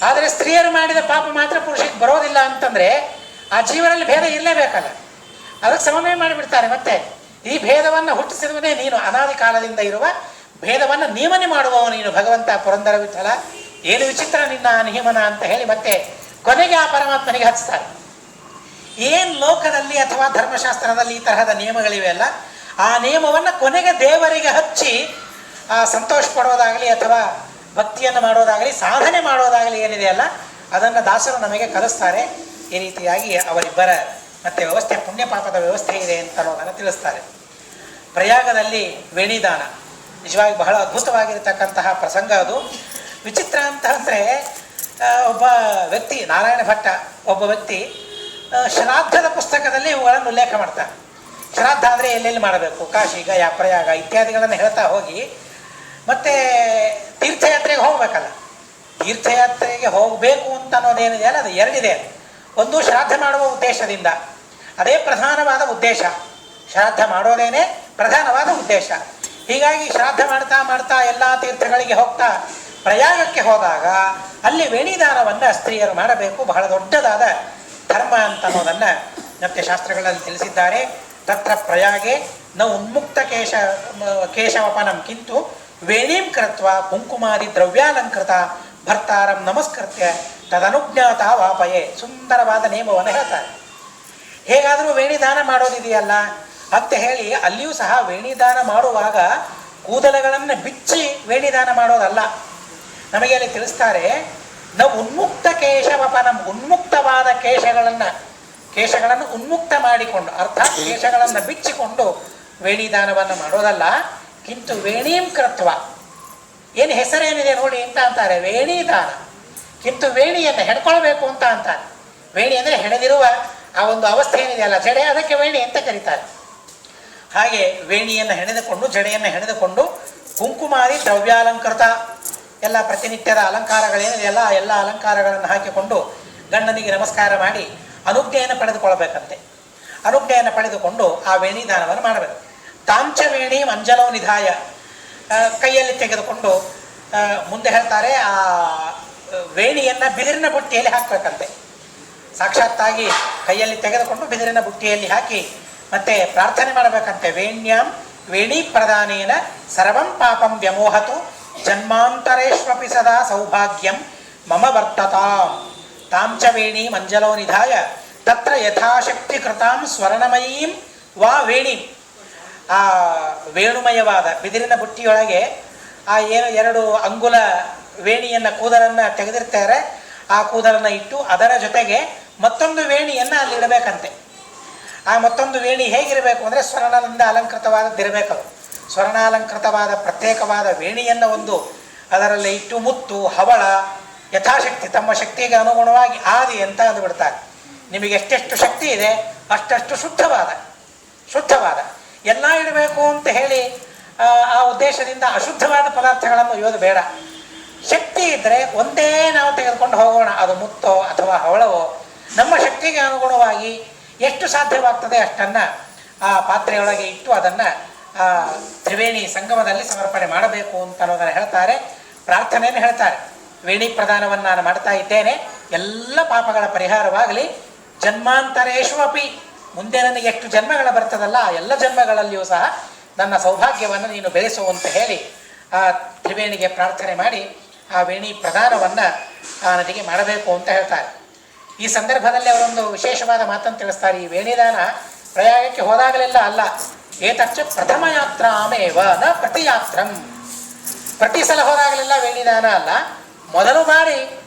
ಆದರೆ ಸ್ತ್ರೀಯರು ಮಾಡಿದ ಪಾಪ ಮಾತ್ರ ಪುರುಷರಿಗೆ ಬರೋದಿಲ್ಲ ಅಂತಂದರೆ ಆ ಜೀವನಲ್ಲಿ ಭೇದ ಇರಲೇಬೇಕಲ್ಲ. ಅದಕ್ಕೆ ಸಮನ್ವಯ ಮಾಡಿಬಿಡ್ತಾರೆ. ಮತ್ತೆ ಈ ಭೇದವನ್ನು ಹುಟ್ಟಿಸಿದವನೇ ನೀನು, ಅನಾದಿ ಕಾಲದಿಂದ ಇರುವ ಭೇದವನ್ನು ನಿಯಮನೆ ಮಾಡುವವ ನೀನು ಭಗವಂತ ಪುರಂದರ ವಿಠಲ. ಏನು ವಿಚಿತ್ರ ನಿನ್ನ ನಿಯಮನ ಅಂತ ಹೇಳಿ ಮತ್ತೆ ಕೊನೆಗೆ ಆ ಪರಮಾತ್ಮನಿಗೆ ಹಚ್ತಾರೆ. ಏನು ಲೋಕದಲ್ಲಿ ಅಥವಾ ಧರ್ಮಶಾಸ್ತ್ರದಲ್ಲಿ ಈ ತರಹದ ನಿಯಮಗಳಿವೆ ಅಲ್ಲ, ಆ ನಿಯಮವನ್ನು ಕೊನೆಗೆ ದೇವರಿಗೆ ಹಚ್ಚಿ ಸಂತೋಷ ಪಡೋದಾಗಲಿ ಅಥವಾ ಭಕ್ತಿಯನ್ನು ಮಾಡೋದಾಗಲಿ ಸಾಧನೆ ಮಾಡೋದಾಗಲಿ ಏನಿದೆಯಲ್ಲ ಅದನ್ನು ದಾಸರು ನಮಗೆ ಕಲಿಸ್ತಾರೆ. ಈ ರೀತಿಯಾಗಿ ಅವರಿಬ್ಬರ ಮತ್ತೆ ವ್ಯವಸ್ಥೆ, ಪುಣ್ಯ ಪಾಪದ ವ್ಯವಸ್ಥೆ ಇದೆ ಅಂತ ಅನ್ನೋದನ್ನು ತಿಳಿಸ್ತಾರೆ. ಪ್ರಯಾಗದಲ್ಲಿ ವೇಣಿದಾನ ನಿಜವಾಗಿ ಬಹಳ ಅದ್ಭುತವಾಗಿರತಕ್ಕಂತಹ ಪ್ರಸಂಗ. ಅದು ವಿಚಿತ್ರ ಅಂತ ಅಂದರೆ ಒಬ್ಬ ವ್ಯಕ್ತಿ, ನಾರಾಯಣ ಭಟ್ಟ ಒಬ್ಬ ವ್ಯಕ್ತಿ ಶ್ರಾದ್ದದ ಪುಸ್ತಕದಲ್ಲಿ ಇವುಗಳನ್ನು ಉಲ್ಲೇಖ ಮಾಡ್ತಾರೆ. ಶ್ರಾದ್ದ ಅಂದರೆ ಎಲ್ಲೆಲ್ಲಿ ಮಾಡಬೇಕು, ಕಾಶಿ, ಗಯಾ, ಪ್ರಯಾಗ ಇತ್ಯಾದಿಗಳನ್ನು ಹೇಳ್ತಾ ಹೋಗಿ ಮತ್ತೆ ತೀರ್ಥಯಾತ್ರೆಗೆ ಹೋಗಬೇಕಲ್ಲ, ತೀರ್ಥಯಾತ್ರೆಗೆ ಹೋಗಬೇಕು ಅಂತ ಅನ್ನೋದೇನಿದೆಯಲ್ಲ ಅದು ಎರಡಿದೆ. ಒಂದು ಶ್ರಾದ್ದ ಮಾಡುವ ಉದ್ದೇಶದಿಂದ, ಅದೇ ಪ್ರಧಾನವಾದ ಉದ್ದೇಶ. ಶ್ರಾದ್ದ ಮಾಡೋದೇನೆ ಪ್ರಧಾನವಾದ ಉದ್ದೇಶ. ಹೀಗಾಗಿ ಶ್ರಾದ್ದ ಮಾಡ್ತಾ ಮಾಡ್ತಾ ಎಲ್ಲ ತೀರ್ಥಗಳಿಗೆ ಹೋಗ್ತಾ ಪ್ರಯಾಗಕ್ಕೆ ಹೋದಾಗ ಅಲ್ಲಿ ವೇಣಿದಾನವನ್ನು ಸ್ತ್ರೀಯರು ಮಾಡಬೇಕು, ಬಹಳ ದೊಡ್ಡದಾದ ಧರ್ಮ ಅಂತ ಅನ್ನೋದನ್ನು ಮತ್ತೆ ಶಾಸ್ತ್ರಗಳಲ್ಲಿ ತಿಳಿಸಿದ್ದಾರೆ. ತತ್ರ ಪ್ರಯಾಗೆ ನ ಉನ್ಮುಕ್ತ ಕೇಶವಪನಂ ಕಿಂತು ವೇಣೀಂ ಕೃತ್ವ ಕುಂಕುಮಾದಿ ದ್ರವ್ಯಾಲಂಕೃತ ಭರ್ತಾರಂ ನಮಸ್ಕೃತ್ಯ ತದನುಜ್ಞಾತ ವಾಪಯೇ. ಸುಂದರವಾದ ನಿಯಮವನ್ನು ಹೇಳ್ತಾರೆ. ಹೇಗಾದರೂ ವೇಣಿದಾನ ಮಾಡೋದಿದೆಯಲ್ಲ ಅಂತ ಹೇಳಿ ಅಲ್ಲಿಯೂ ಸಹ ವೇಣಿದಾನ ಮಾಡುವಾಗ ಕೂದಲುಗಳನ್ನು ಬಿಚ್ಚಿ ವೇಣಿದಾನ ಮಾಡೋದಲ್ಲ. ನಮಗೆ ಅಲ್ಲಿ ತಿಳಿಸ್ತಾರೆ, ನಾವು ಉನ್ಮುಕ್ತ ಕೇಶವಪನಂ, ಉನ್ಮುಕ್ತವಾದ ಕೇಶಗಳನ್ನು ಉನ್ಮುಕ್ತ ಮಾಡಿಕೊಂಡು, ಅರ್ಥಾತ್ ಕೇಶಗಳನ್ನು ಬಿಚ್ಚಿಕೊಂಡು ವೇಣಿದಾನವನ್ನು ಮಾಡೋದಲ್ಲ. ಕಿಂತು ವೇಣೀಂ ಕೃತ್ವ, ಏನು ಹೆಸರೇನಿದೆ ನೋಡಿ ಅಂತ ಅಂತಾರೆ, ವೇಣಿದಾನ. ಕಿಂತು ವೇಣಿಯನ್ನು ಹೆಣ್ಕೊಳ್ಬೇಕು ಅಂತ ಅಂತಾರೆ. ವೇಣಿ ಅಂದರೆ ಹೆಣೆದಿರುವ ಆ ಒಂದು ಅವಸ್ಥೆ ಏನಿದೆಯಲ್ಲ ಜಡೆ, ಅದಕ್ಕೆ ವೇಣಿ ಅಂತ ಕರೀತಾರೆ. ಹಾಗೆ ವೇಣಿಯನ್ನು ಹೆಣೆದುಕೊಂಡು, ಜಡೆಯನ್ನು ಹೆಣೆದುಕೊಂಡು ಕುಂಕುಮಾದಿ ದ್ರವ್ಯಾಲಂಕೃತ, ಎಲ್ಲ ಪ್ರತಿನಿತ್ಯದ ಅಲಂಕಾರಗಳೇನಿದೆಯಲ್ಲ ಎಲ್ಲ ಅಲಂಕಾರಗಳನ್ನು ಹಾಕಿಕೊಂಡು ಗಂಡನಿಗೆ ನಮಸ್ಕಾರ ಮಾಡಿ ಅನುಜ್ಞೆಯನ್ನು ಪಡೆದುಕೊಳ್ಬೇಕಂತೆ. ಅನುಜ್ಞೆಯನ್ನು ಪಡೆದುಕೊಂಡು ಆ ವೇಣಿದಾನವನ್ನು ಮಾಡಬೇಕು. ತಾಂಚ ವೇಣಿ ಮಂಜಲೋ ನಿಧಾಯ, ಕೈಯಲ್ಲಿ ತೆಗೆದುಕೊಂಡು ಮುಂದೆ ಹೇಳ್ತಾರೆ ಆ ವೇಣಿಯನ್ನು ಬಿದಿರಿನ ಬುಟ್ಟಿಯಲ್ಲಿ ಹಾಕಬೇಕಂತೆ. ಸಾಕ್ಷಾತ್ತಾಗಿ ಕೈಯಲ್ಲಿ ತೆಗೆದುಕೊಂಡು ಬಿದಿರಿನ ಬುಟ್ಟಿಯಲ್ಲಿ ಹಾಕಿ ಮತ್ತೆ ಪ್ರಾರ್ಥನೆ ಮಾಡಬೇಕಂತೆ. ವೇಣ್ಯಾಂ ವೇಣಿ ಪ್ರದಾನೇನ ಸರ್ವಂ ಪಾಪಂ ವ್ಯಮೋಹತು ಜನ್ಮಾಂತರೇಶ್ವಪಿ ಸದಾ ಸೌಭಾಗ್ಯಂ ಮಮ ವರ್ತತಾಂ. ತಾಂಚ ವೇಣಿ ಮಂಜಲೋ ನಿಧಾಯ ತತ್ರ ಯಥಾಶಕ್ತಿ ಕೃತಾಂ ಸ್ವರ್ಣಮಯೀಂ ವಾ ವೇಣಿಂ. ಆ ವೇಣುಮಯವಾದ ಬಿದಿರಿನ ಬುಟ್ಟಿಯೊಳಗೆ ಆ ಏನು 2 ಅಂಗುಲ ವೇಣಿಯನ್ನು, ಕೂದಲನ್ನು ತೆಗೆದಿರ್ತಾರೆ. ಆ ಕೂದಲನ್ನು ಇಟ್ಟು ಅದರ ಜೊತೆಗೆ ಮತ್ತೊಂದು ವೇಣಿಯನ್ನು ಅಲ್ಲಿ ಇಡಬೇಕಂತೆ. ಆ ಮತ್ತೊಂದು ವೇಣಿ ಹೇಗಿರಬೇಕು ಅಂದರೆ ಸ್ವರ್ಣದಿಂದ ಅಲಂಕೃತವಾದದ್ದಿರಬೇಕು. ಸ್ವರ್ಣಾಲಂಕೃತವಾದ ಪ್ರತ್ಯೇಕವಾದ ವೇಣಿಯನ್ನು ಒಂದು ಅದರಲ್ಲಿ ಇಟ್ಟು ಮುತ್ತು, ಹವಳ ಯಥಾಶಕ್ತಿ ತಮ್ಮ ಶಕ್ತಿಗೆ ಅನುಗುಣವಾಗಿ ಆದಿ ಅಂತ ಅಂದುಬಿಡ್ತಾರೆ. ನಿಮಗೆ ಎಷ್ಟೆಷ್ಟು ಶಕ್ತಿ ಇದೆ ಅಷ್ಟಷ್ಟು ಶುದ್ಧವಾದ ಎಲ್ಲ ಇಡಬೇಕು ಅಂತ ಹೇಳಿ ಆ ಉದ್ದೇಶದಿಂದ ಅಶುದ್ಧವಾದ ಪದಾರ್ಥಗಳನ್ನು ಒಯ್ಯೋದು ಬೇಡ. ಶಕ್ತಿ ಇದ್ದರೆ ಒಂದೇ ನಾವು ತೆಗೆದುಕೊಂಡು ಹೋಗೋಣ, ಅದು ಮುತ್ತೋ ಅಥವಾ ಹವಳವೋ. ನಮ್ಮ ಶಕ್ತಿಗೆ ಅನುಗುಣವಾಗಿ ಎಷ್ಟು ಸಾಧ್ಯವಾಗ್ತದೆ ಅಷ್ಟನ್ನು ಆ ಪಾತ್ರೆಯೊಳಗೆ ಇಟ್ಟು ಅದನ್ನು ತ್ರಿವೇಣಿ ಸಂಗಮದಲ್ಲಿ ಸಮರ್ಪಣೆ ಮಾಡಬೇಕು ಅಂತ ಅನ್ನೋದನ್ನು ಹೇಳ್ತಾರೆ. ಪ್ರಾರ್ಥನೆಯನ್ನು ಹೇಳ್ತಾರೆ, ವೇಣಿ ಪ್ರದಾನವನ್ನು ನಾನು ಮಾಡ್ತಾ ಇದ್ದೇನೆ, ಎಲ್ಲ ಪಾಪಗಳ ಪರಿಹಾರವಾಗಲಿ. ಜನ್ಮಾಂತರೇಶು ಅಪಿ, ಮುಂದೆ ನನಗೆ ಎಷ್ಟು ಜನ್ಮಗಳ ಬರ್ತದಲ್ಲ ಆ ಎಲ್ಲ ಜನ್ಮಗಳಲ್ಲಿಯೂ ಸಹ ನನ್ನ ಸೌಭಾಗ್ಯವನ್ನು ನೀನು ಬೆಳೆಸು ಅಂತ ಹೇಳಿ ಆ ತ್ರಿವೇಣಿಗೆ ಪ್ರಾರ್ಥನೆ ಮಾಡಿ ಆ ವೇಣಿ ಪ್ರದಾನವನ್ನು ಆ ನದಿಗೆ ಮಾಡಬೇಕು ಅಂತ ಹೇಳ್ತಾರೆ. ಈ ಸಂದರ್ಭದಲ್ಲಿ ಅವರೊಂದು ವಿಶೇಷವಾದ ಮಾತನ್ನು ತಿಳಿಸ್ತಾರೆ. ಈ ವೇಣಿದಾನ ಪ್ರಯಾಗಕ್ಕೆ ಹೋದಾಗಲೆಲ್ಲ ಅಲ್ಲ, ಏತಚ್ಚ ಪ್ರಥಮ ಯಾತ್ರಾಮೇವ ನ ಪ್ರತಿಯಾತ್ರಂ. ಪ್ರತಿ ಸಲ ಹೋದಾಗಲೆಲ್ಲ ವೇಣಿದಾನ ಅಲ್ಲ, ಮೊದಲು ಬಾರಿ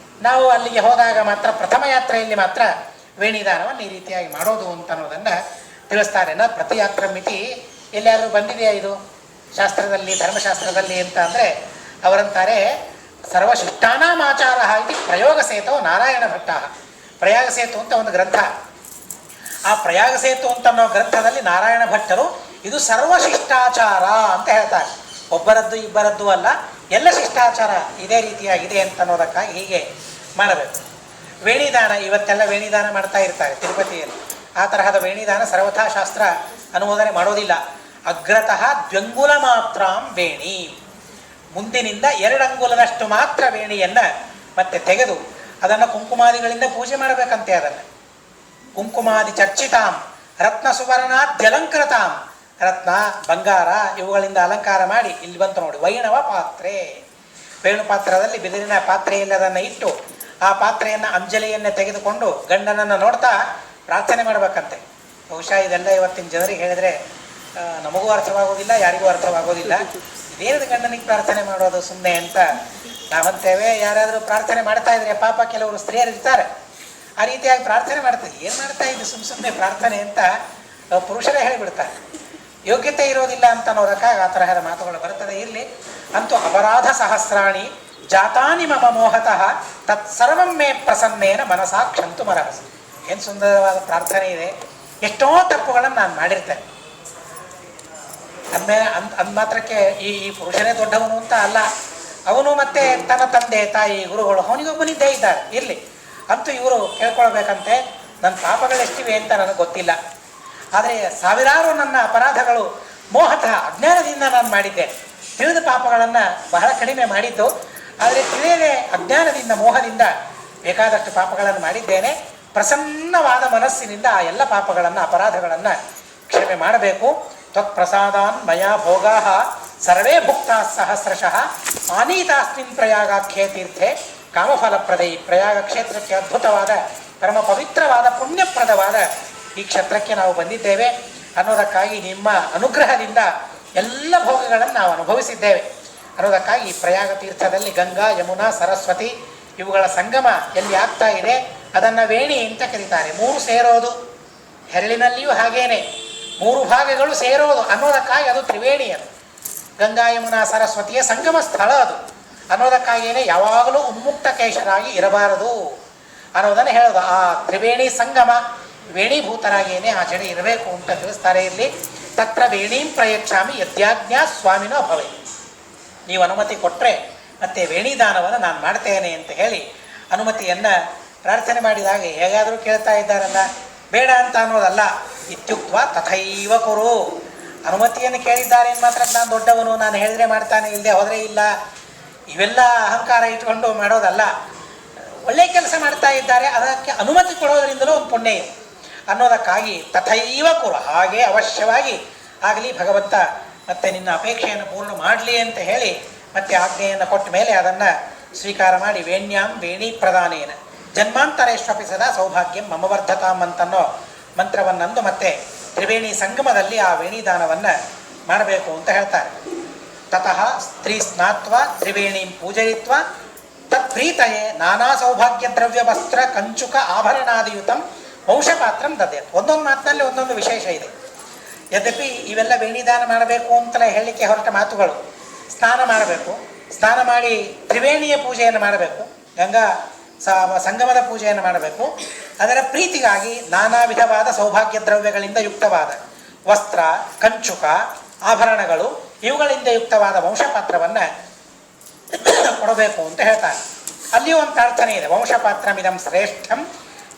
ನಾವು ಅಲ್ಲಿಗೆ ಹೋದಾಗ ಮಾತ್ರ, ಪ್ರಥಮ ಯಾತ್ರೆಯಲ್ಲಿ ಮಾತ್ರ ವೇಣಿದಾನವನ್ನು ಈ ರೀತಿಯಾಗಿ ಮಾಡೋದು ಅಂತ ಅನ್ನೋದನ್ನು ತಿಳಿಸ್ತಾರೆ. ನ ಪ್ರತಿಯಾತ್ರಂ ಮಿತಿ ಎಲ್ಲಾದರೂ ಬಂದಿದೆಯಾ ಇದು? ಶಾಸ್ತ್ರದಲ್ಲಿ ಧರ್ಮಶಾಸ್ತ್ರದಲ್ಲಿ ಅಂತ ಅಂದರೆ ಅವರಂತಾರೆ ಸರ್ವಶಿಷ್ಟಾನಾಮಾಚಾರ ಇತಿ ಪ್ರಯೋಗ ಸೇತೋ ನಾರಾಯಣ ಭಟ್ಟ. ಪ್ರಯಾಗ ಸೇತು ಅಂತ ಒಂದು ಗ್ರಂಥ, ಆ ಪ್ರಯಾಗ ಸೇತು ಅಂತ ಅನ್ನೋ ಗ್ರಂಥದಲ್ಲಿ ನಾರಾಯಣ ಭಟ್ಟರು ಇದು ಸರ್ವಶಿಷ್ಟಾಚಾರ ಅಂತ ಹೇಳ್ತಾರೆ. ಒಬ್ಬರದ್ದು ಇಬ್ಬರದ್ದು ಅಲ್ಲ, ಎಲ್ಲ ಶಿಷ್ಟಾಚಾರ ಇದೇ ರೀತಿಯಾಗಿದೆ ಅಂತ ಅನ್ನೋದಕ್ಕಾಗಿ ಹೀಗೆ ಮಾಡಬೇಕು. ವೇಣಿದಾನ, ಇವತ್ತೆಲ್ಲ ವೇಣಿದಾನ ಮಾಡ್ತಾ ಇರ್ತಾರೆ ತಿರುಪತಿಯಲ್ಲಿ. ಆ ತರಹದ ವೇಣಿದಾನ ಸರ್ವಥಾ ಶಾಸ್ತ್ರ ಅನುಮೋದನೆ ಮಾಡೋದಿಲ್ಲ. ಅಗ್ರತಃ ದ್ವಂಗುಲ ಮಾತ್ರಾಂ ವೇಣಿ, ಮುಂದಿನಿಂದ 2 ಅಂಗುಲದಷ್ಟು ಮಾತ್ರ ವೇಣಿಯನ್ನು ಮತ್ತೆ ತೆಗೆದು ಅದನ್ನು ಕುಂಕುಮಾದಿಗಳಿಂದ ಪೂಜೆ ಮಾಡಬೇಕಂತೆ. ಅದನ್ನು ಕುಂಕುಮಾದಿ ಚರ್ಚಿತಾಂ ರತ್ನ ಸುವರ್ಣಾದ್ಯಲಂಕೃತಾಂ, ರತ್ನ ಬಂಗಾರ ಇವುಗಳಿಂದ ಅಲಂಕಾರ ಮಾಡಿ, ಇಲ್ಲಿ ಬಂತು ನೋಡಿ ವೈಣವ ಪಾತ್ರೆ, ವೇಣು ಪಾತ್ರದಲ್ಲಿ ಬಿದಿರಿನ ಪಾತ್ರೆಯಲ್ಲಿ ಅದನ್ನು ಇಟ್ಟು ಆ ಪಾತ್ರೆಯನ್ನು ಅಂಜಲಿಯನ್ನೇ ತೆಗೆದುಕೊಂಡು ಗಂಡನನ್ನು ನೋಡ್ತಾ ಪ್ರಾರ್ಥನೆ ಮಾಡಬೇಕಂತೆ. ಬಹುಶಃ ಇದೆಲ್ಲ ಇವತ್ತಿನ ಜನರಿಗೆ ಹೇಳಿದರೆ ನಮಗೂ ಅರ್ಥವಾಗೋದಿಲ್ಲ, ಯಾರಿಗೂ ಅರ್ಥವಾಗೋದಿಲ್ಲ. ಇದೇನದು ಗಂಡನಿಗೆ ಪ್ರಾರ್ಥನೆ ಮಾಡೋದು ಸುಮ್ಮನೆ ಅಂತ ನಾವಂತೇವೆ. ಯಾರಾದರೂ ಪ್ರಾರ್ಥನೆ ಮಾಡ್ತಾ ಇದ್ರೆ ಪಾಪ ಕೆಲವರು ಸ್ತ್ರೀಯರು ಇರ್ತಾರೆ, ಆ ರೀತಿಯಾಗಿ ಪ್ರಾರ್ಥನೆ ಮಾಡ್ತಾರೆ. ಏನು ಮಾಡ್ತಾ ಇದ್ದು ಸುಮ್ಮನೆ ಪ್ರಾರ್ಥನೆ ಅಂತ ಪುರುಷರೇ ಹೇಳಿಬಿಡ್ತಾರೆ. ಯೋಗ್ಯತೆ ಇರೋದಿಲ್ಲ ಅಂತ ಅನ್ನೋದಕ್ಕಾಗಿ ಆ ತರಹದ ಮಾತುಗಳು ಬರ್ತದೆ. ಇರಲಿ, ಅಂತೂ ಅಪರಾಧ ಸಹಸ್ರಾಣಿ ಜಾತಾನಿ ಮಮ ಮೋಹತಃ ತತ್ಸರ್ವಂ ಮೇ ಪ್ರಸನ್ನೇನ ಮನಸಾ ಕ್ಷಂತು ಮರಹಸ. ಏನು ಸುಂದರವಾದ ಪ್ರಾರ್ಥನೆ ಇದೆ. ಎಷ್ಟೋ ತಪ್ಪುಗಳನ್ನು ನಾನು ಮಾಡಿರ್ತೇನೆ. ಅಂದ ಮಾತ್ರಕ್ಕೆ ಈ ಪುರುಷನೇ ದೊಡ್ಡವನು ಅಂತ ಅಲ್ಲ, ಅವನು ಮತ್ತೆ ತನ್ನ ತಂದೆ ತಾಯಿ ಗುರುಗಳು ಅವನಿಗೊಬ್ಬನಿದ್ದೇ ಇದ್ದಾರೆ. ಇರಲಿ, ಅಂತೂ ಇವರು ಕೇಳ್ಕೊಳ್ಬೇಕಂತೆ, ನನ್ನ ಪಾಪಗಳೆಷ್ಟಿವೆ ಅಂತ ನನಗೆ ಗೊತ್ತಿಲ್ಲ, ಆದರೆ ಸಾವಿರಾರು ನನ್ನ ಅಪರಾಧಗಳು ಮೋಹತಃ ಅಜ್ಞಾನದಿಂದ ನಾನು ಮಾಡಿದ್ದೆ. ತಿಳಿದ ಪಾಪಗಳನ್ನು ಬಹಳ ಕಡಿಮೆ ಮಾಡಿದ್ದು, ಆದರೆ ತಿಳಿಯದೆ ಅಜ್ಞಾನದಿಂದ ಮೋಹದಿಂದ ಬೇಕಾದಷ್ಟು ಪಾಪಗಳನ್ನು ಮಾಡಿದ್ದೇನೆ. ಪ್ರಸನ್ನವಾದ ಮನಸ್ಸಿನಿಂದ ಆ ಎಲ್ಲ ಪಾಪಗಳನ್ನು ಅಪರಾಧಗಳನ್ನು ಕ್ಷಮೆ ಮಾಡಬೇಕು. ತ್ವತ್ಪ್ರಸಾದಾನ್ ಮಯಾ ಭೋಗಾ ಸರ್ವೇ ಭುಕ್ತಾ ಸಹಸ್ರಶಃ ಆನೀತಾಸ್ಮಿನ್ ಪ್ರಯಾಗಾಖ್ಯೇ ತೀರ್ಥೆ ಕಾಮಫಲಪ್ರದೈ. ಪ್ರಯಾಗ ಕ್ಷೇತ್ರಕ್ಕೆ ಅದ್ಭುತವಾದ ಪರಮ ಪವಿತ್ರವಾದ ಪುಣ್ಯಪ್ರದವಾದ ಈ ಕ್ಷೇತ್ರಕ್ಕೆ ನಾವು ಬಂದಿದ್ದೇವೆ ಅನ್ನೋದಕ್ಕಾಗಿ ನಿಮ್ಮ ಅನುಗ್ರಹದಿಂದ ಎಲ್ಲ ಭೋಗಗಳನ್ನು ನಾವು ಅನುಭವಿಸಿದ್ದೇವೆ ಅನ್ನೋದಕ್ಕಾಗಿ ಈ ಪ್ರಯಾಗ ತೀರ್ಥದಲ್ಲಿ ಗಂಗಾ, ಯಮುನಾ, ಸರಸ್ವತಿ ಇವುಗಳ ಸಂಗಮ ಎಲ್ಲಿ ಆಗ್ತಾ ಇದೆ ಅದನ್ನು ವೇಣಿ ಅಂತ ಕರೀತಾರೆ. 3 ಸೇರೋದು, ಹೆರಳಿನಲ್ಲಿಯೂ ಹಾಗೇನೆ 3 ಭಾಗಗಳು ಸೇರೋದು ಅನ್ನೋದಕ್ಕಾಗಿ ಅದು ತ್ರಿವೇಣಿ. ಅದು ಗಂಗಾ, ಯಮುನಾ, ಸರಸ್ವತಿಯ ಸಂಗಮ ಸ್ಥಳ ಅದು ಅನ್ನೋದಕ್ಕಾಗಿಯೇ ಯಾವಾಗಲೂ ಉನ್ಮುಕ್ತ ಕೇಶರಾಗಿ ಇರಬಾರದು ಅನ್ನೋದನ್ನು ಹೇಳೋದು. ಆ ತ್ರಿವೇಣಿ ಸಂಗಮ ವೇಣೀಭೂತರಾಗಿಯೇ ಆ ಜಡೆ ಇರಬೇಕು ಅಂತ ತಿಳಿಸ್ತಾರೆ. ಇಲ್ಲಿ ತತ್ರ ವೇಣೀಂ ಪ್ರಯಚ್ಛಾಮಿ ಯದ್ಯಾಜ್ಞಾ ಸ್ವಾಮಿನೋ ಭವೆ. ನೀವು ಅನುಮತಿ ಕೊಟ್ಟರೆ ಮತ್ತೆ ವೇಣಿದಾನವನ್ನು ನಾನು ಮಾಡ್ತೇನೆ ಅಂತ ಹೇಳಿ ಅನುಮತಿಯನ್ನು ಪ್ರಾರ್ಥನೆ ಮಾಡಿದಾಗ ಹೇಗಾದರೂ ಕೇಳ್ತಾ ಇದ್ದಾರಲ್ಲ, ಬೇಡ ಅಂತ ಅನ್ನೋದಲ್ಲ. ಇತ್ಯುಕ್ತ ತಥೈವ ಕುರು, ಅನುಮತಿಯನ್ನು ಕೇಳಿದ್ದಾರೆ ಮಾತ್ರ ನಾನು ದೊಡ್ಡವನು, ನಾನು ಹೇಳಿದ್ರೆ ಮಾಡ್ತಾನೆ, ಇಲ್ಲದೆ ಹೋದರೆ ಇಲ್ಲ, ಇವೆಲ್ಲ ಅಹಂಕಾರ ಇಟ್ಕೊಂಡು ಮಾಡೋದಲ್ಲ. ಒಳ್ಳೆಯ ಕೆಲಸ ಮಾಡ್ತಾ ಇದ್ದಾರೆ, ಅದಕ್ಕೆ ಅನುಮತಿ ಕೊಡೋದರಿಂದಲೂ ಒಂದು ಪುಣ್ಯ ಇದೆ ಅನ್ನೋದಕ್ಕಾಗಿ ತಥೈವ ಕುರು, ಹಾಗೆ ಅವಶ್ಯವಾಗಿ ಆಗಲಿ ಭಗವಂತ, ಮತ್ತೆ ನಿನ್ನ ಅಪೇಕ್ಷೆಯನ್ನು ಪೂರ್ಣ ಮಾಡಲಿ ಅಂತ ಹೇಳಿ ಮತ್ತೆ ಆಜ್ಞೆಯನ್ನು ಕೊಟ್ಟ ಮೇಲೆ ಅದನ್ನು ಸ್ವೀಕಾರ ಮಾಡಿ ವೇಣ್ಯಾಂ ವೇಣಿ ಪ್ರದಾನೇನ ಜನ್ಮಾಂತರೇಶ್ವಪಿ ಸದಾ ಸೌಭಾಗ್ಯಂ ಮಮ ವರ್ಧತಾಂ ಅಂತನ್ನೋ ಮಂತ್ರವನ್ನಂದು ಮತ್ತೆ ತ್ರಿವೇಣಿ ಸಂಗಮದಲ್ಲಿ ಆ ವೇಣಿದಾನವನ್ನು ಮಾಡಬೇಕು ಅಂತ ಹೇಳ್ತಾರೆ. ತತಃ ಸ್ತ್ರೀ ಸ್ನಾತ್ವ ತ್ರಿವೇಣೀಂ ಪೂಜಯಿತ್ವ ತತ್ಪ್ರೀತಯೇ ನಾನಾ ಸೌಭಾಗ್ಯ ದ್ರವ್ಯ ವಸ್ತ್ರ ಕಂಚುಕ ಆಭರಣಾದಿಯುತಂ ವಂಶಪಾತ್ರಂ ದದ್ಯತ್. ಒಂದೊಂದು ಮಾತಿನಲ್ಲಿ ಒಂದೊಂದು ವಿಶೇಷ ಇದೆ. ಯದ್ಯಪಿ ಇವೆಲ್ಲ ವೇಣಿದಾನ ಮಾಡಬೇಕು ಅಂತಲೇ ಹೇಳಲಿಕ್ಕೆ ಹೊರಟ ಮಾತುಗಳು. ಸ್ನಾನ ಮಾಡಬೇಕು, ಸ್ನಾನ ಮಾಡಿ ತ್ರಿವೇಣಿಯ ಪೂಜೆಯನ್ನು ಮಾಡಬೇಕು, ಗಂಗಾ ಸಂಗಮದ ಪೂಜೆಯನ್ನು ಮಾಡಬೇಕು. ಅದರ ಪ್ರೀತಿಗಾಗಿ ನಾನಾ ವಿಧವಾದ ಸೌಭಾಗ್ಯ ದ್ರವ್ಯಗಳಿಂದ ಯುಕ್ತವಾದ ವಸ್ತ್ರ, ಕಂಚುಕ, ಆಭರಣಗಳು ಇವುಗಳಿಂದ ಯುಕ್ತವಾದ ವಂಶಪಾತ್ರವನ್ನು ಕೊಡಬೇಕು ಅಂತ ಹೇಳ್ತಾರೆ. ಅಲ್ಲಿಯೂ ಒಂದು ಪ್ರಾರ್ಥನೆ ಇದೆ, ವಂಶಪಾತ್ರಮಿದಂ ಶ್ರೇಷ್ಠಂ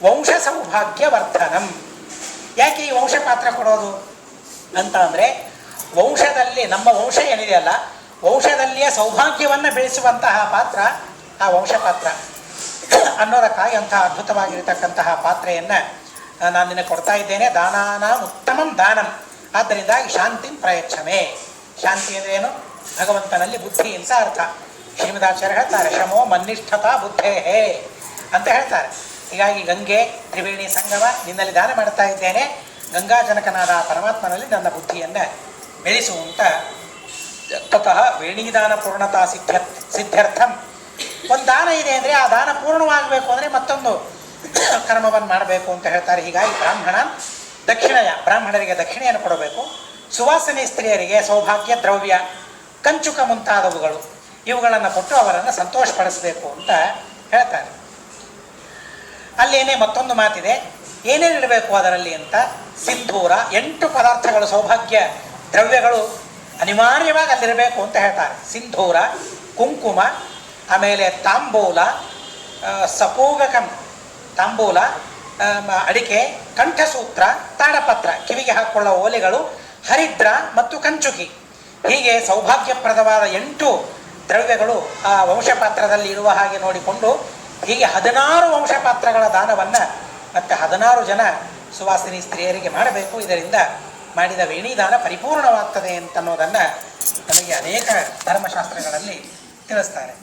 ವಂಶ ಸೌಭಾಗ್ಯ ವರ್ಧನಂ. ಯಾಕೆ ಈ ವಂಶಪಾತ್ರ ಕೊಡೋದು ಅಂತ ಅಂದರೆ, ವಂಶದಲ್ಲಿ ನಮ್ಮ ವಂಶ ಏನಿದೆಯಲ್ಲ, ವಂಶದಲ್ಲಿಯ ಸೌಭಾಗ್ಯವನ್ನು ಬೆಳೆಸುವಂತಹ ಪಾತ್ರ ಆ ವಂಶಪಾತ್ರ ಅನ್ನೋದಕ್ಕಾಗಿ ಅಂತಹ ಅದ್ಭುತವಾಗಿರತಕ್ಕಂತಹ ಪಾತ್ರೆಯನ್ನು ನಾನು ನಿನಗೆ ಕೊಡ್ತಾ ಇದ್ದೇನೆ. ದಾನಾನ ಉತ್ತಮಂ ದಾನಂ, ಆದ್ದರಿಂದಾಗಿ ಶಾಂತಿಂ ಪ್ರಯಚ್ಛಮೆ. ಶಾಂತಿ ಅಂದರೆ ಏನು? ಭಗವಂತನಲ್ಲಿ ಬುದ್ಧಿ ಅಂತ ಅರ್ಥ. ಶ್ರೀಮದಾಚಾರ್ಯ ಹೇಳ್ತಾರೆ, ಶಮೋ ಮನ್ನಿಷ್ಠತಾ ಬುದ್ಧೇ ಅಂತ ಹೇಳ್ತಾರೆ. ಹೀಗಾಗಿ ಗಂಗೆ ತ್ರಿವೇಣಿ ಸಂಗಮ ನಿನ್ನಲ್ಲಿ ದಾನ ಮಾಡ್ತಾ ಇದ್ದೇನೆ, ಗಂಗಾಜನಕನಾದ ಪರಮಾತ್ಮನಲ್ಲಿ ನನ್ನ ಬುದ್ಧಿಯನ್ನು ಬೆಳೆಸುವಂತ. ತತಃ ವೇಣಿದಾನ ಪೂರ್ಣತಾ ಸಿದ್ಧ್ಯರ್ಥಂ. ಒಂದು ದಾನ ಇದೆ ಅಂದರೆ ಆ ದಾನ ಪೂರ್ಣವಾಗಬೇಕು ಅಂದರೆ ಮತ್ತೊಂದು ಕರ್ಮವನ್ನು ಮಾಡಬೇಕು ಅಂತ ಹೇಳ್ತಾರೆ. ಹೀಗಾಗಿ ಬ್ರಾಹ್ಮಣರಿಗೆ ದಕ್ಷಿಣೆಯನ್ನು ಕೊಡಬೇಕು. ಸುವಾಸನೆ ಸ್ತ್ರೀಯರಿಗೆ ಸೌಭಾಗ್ಯ ದ್ರವ್ಯ, ಕಂಚುಕ ಮುಂತಾದವುಗಳು ಇವುಗಳನ್ನು ಕೊಟ್ಟು ಅವರನ್ನು ಸಂತೋಷಪಡಿಸಬೇಕು ಅಂತ ಹೇಳ್ತಾರೆ. ಅಲ್ಲೇನೇ ಮತ್ತೊಂದು ಮಾತಿದೆ, ಏನೇನಿರಬೇಕು ಅದರಲ್ಲಿ ಅಂತ. ಸಿಂಧೂರ, 8 ಪದಾರ್ಥಗಳು ಸೌಭಾಗ್ಯ ದ್ರವ್ಯಗಳು ಅನಿವಾರ್ಯವಾಗಿ ಅಲ್ಲಿರಬೇಕು ಅಂತ ಹೇಳ್ತಾರೆ. ಸಿಂಧೂರ, ಕುಂಕುಮ, ಆಮೇಲೆ ತಾಂಬೂಲ, ಸಪೂಗಕಂ ತಾಂಬೂಲ, ಅಡಿಕೆ, ಕಂಠಸೂತ್ರ, ತಾಡಪತ್ರ ಕಿವಿಗೆ ಹಾಕ್ಕೊಳ್ಳೋ ಓಲೆಗಳು, ಹರಿದ್ರ ಮತ್ತು ಕಂಚುಕಿ. ಹೀಗೆ ಸೌಭಾಗ್ಯಪ್ರದವಾದ 8 ದ್ರವ್ಯಗಳು ಆ ವಂಶಪಾತ್ರದಲ್ಲಿ ಇರುವ ಹಾಗೆ ನೋಡಿಕೊಂಡು ಹೀಗೆ 16 ವಂಶಪಾತ್ರಗಳ ದಾನವನ್ನು ಮತ್ತು 16 ಜನ ಸುವಾಸಿನಿ ಸ್ತ್ರೀಯರಿಗೆ ಮಾಡಬೇಕು. ಇದರಿಂದ ಮಾಡಿದ ವೇಣಿದಾನ ಪರಿಪೂರ್ಣವಾಗ್ತದೆ ಅಂತನ್ನೋದನ್ನು ನಮಗೆ ಅನೇಕ ಧರ್ಮಶಾಸ್ತ್ರಗಳಲ್ಲಿ ತಿಳಿಸ್ತಾರೆ.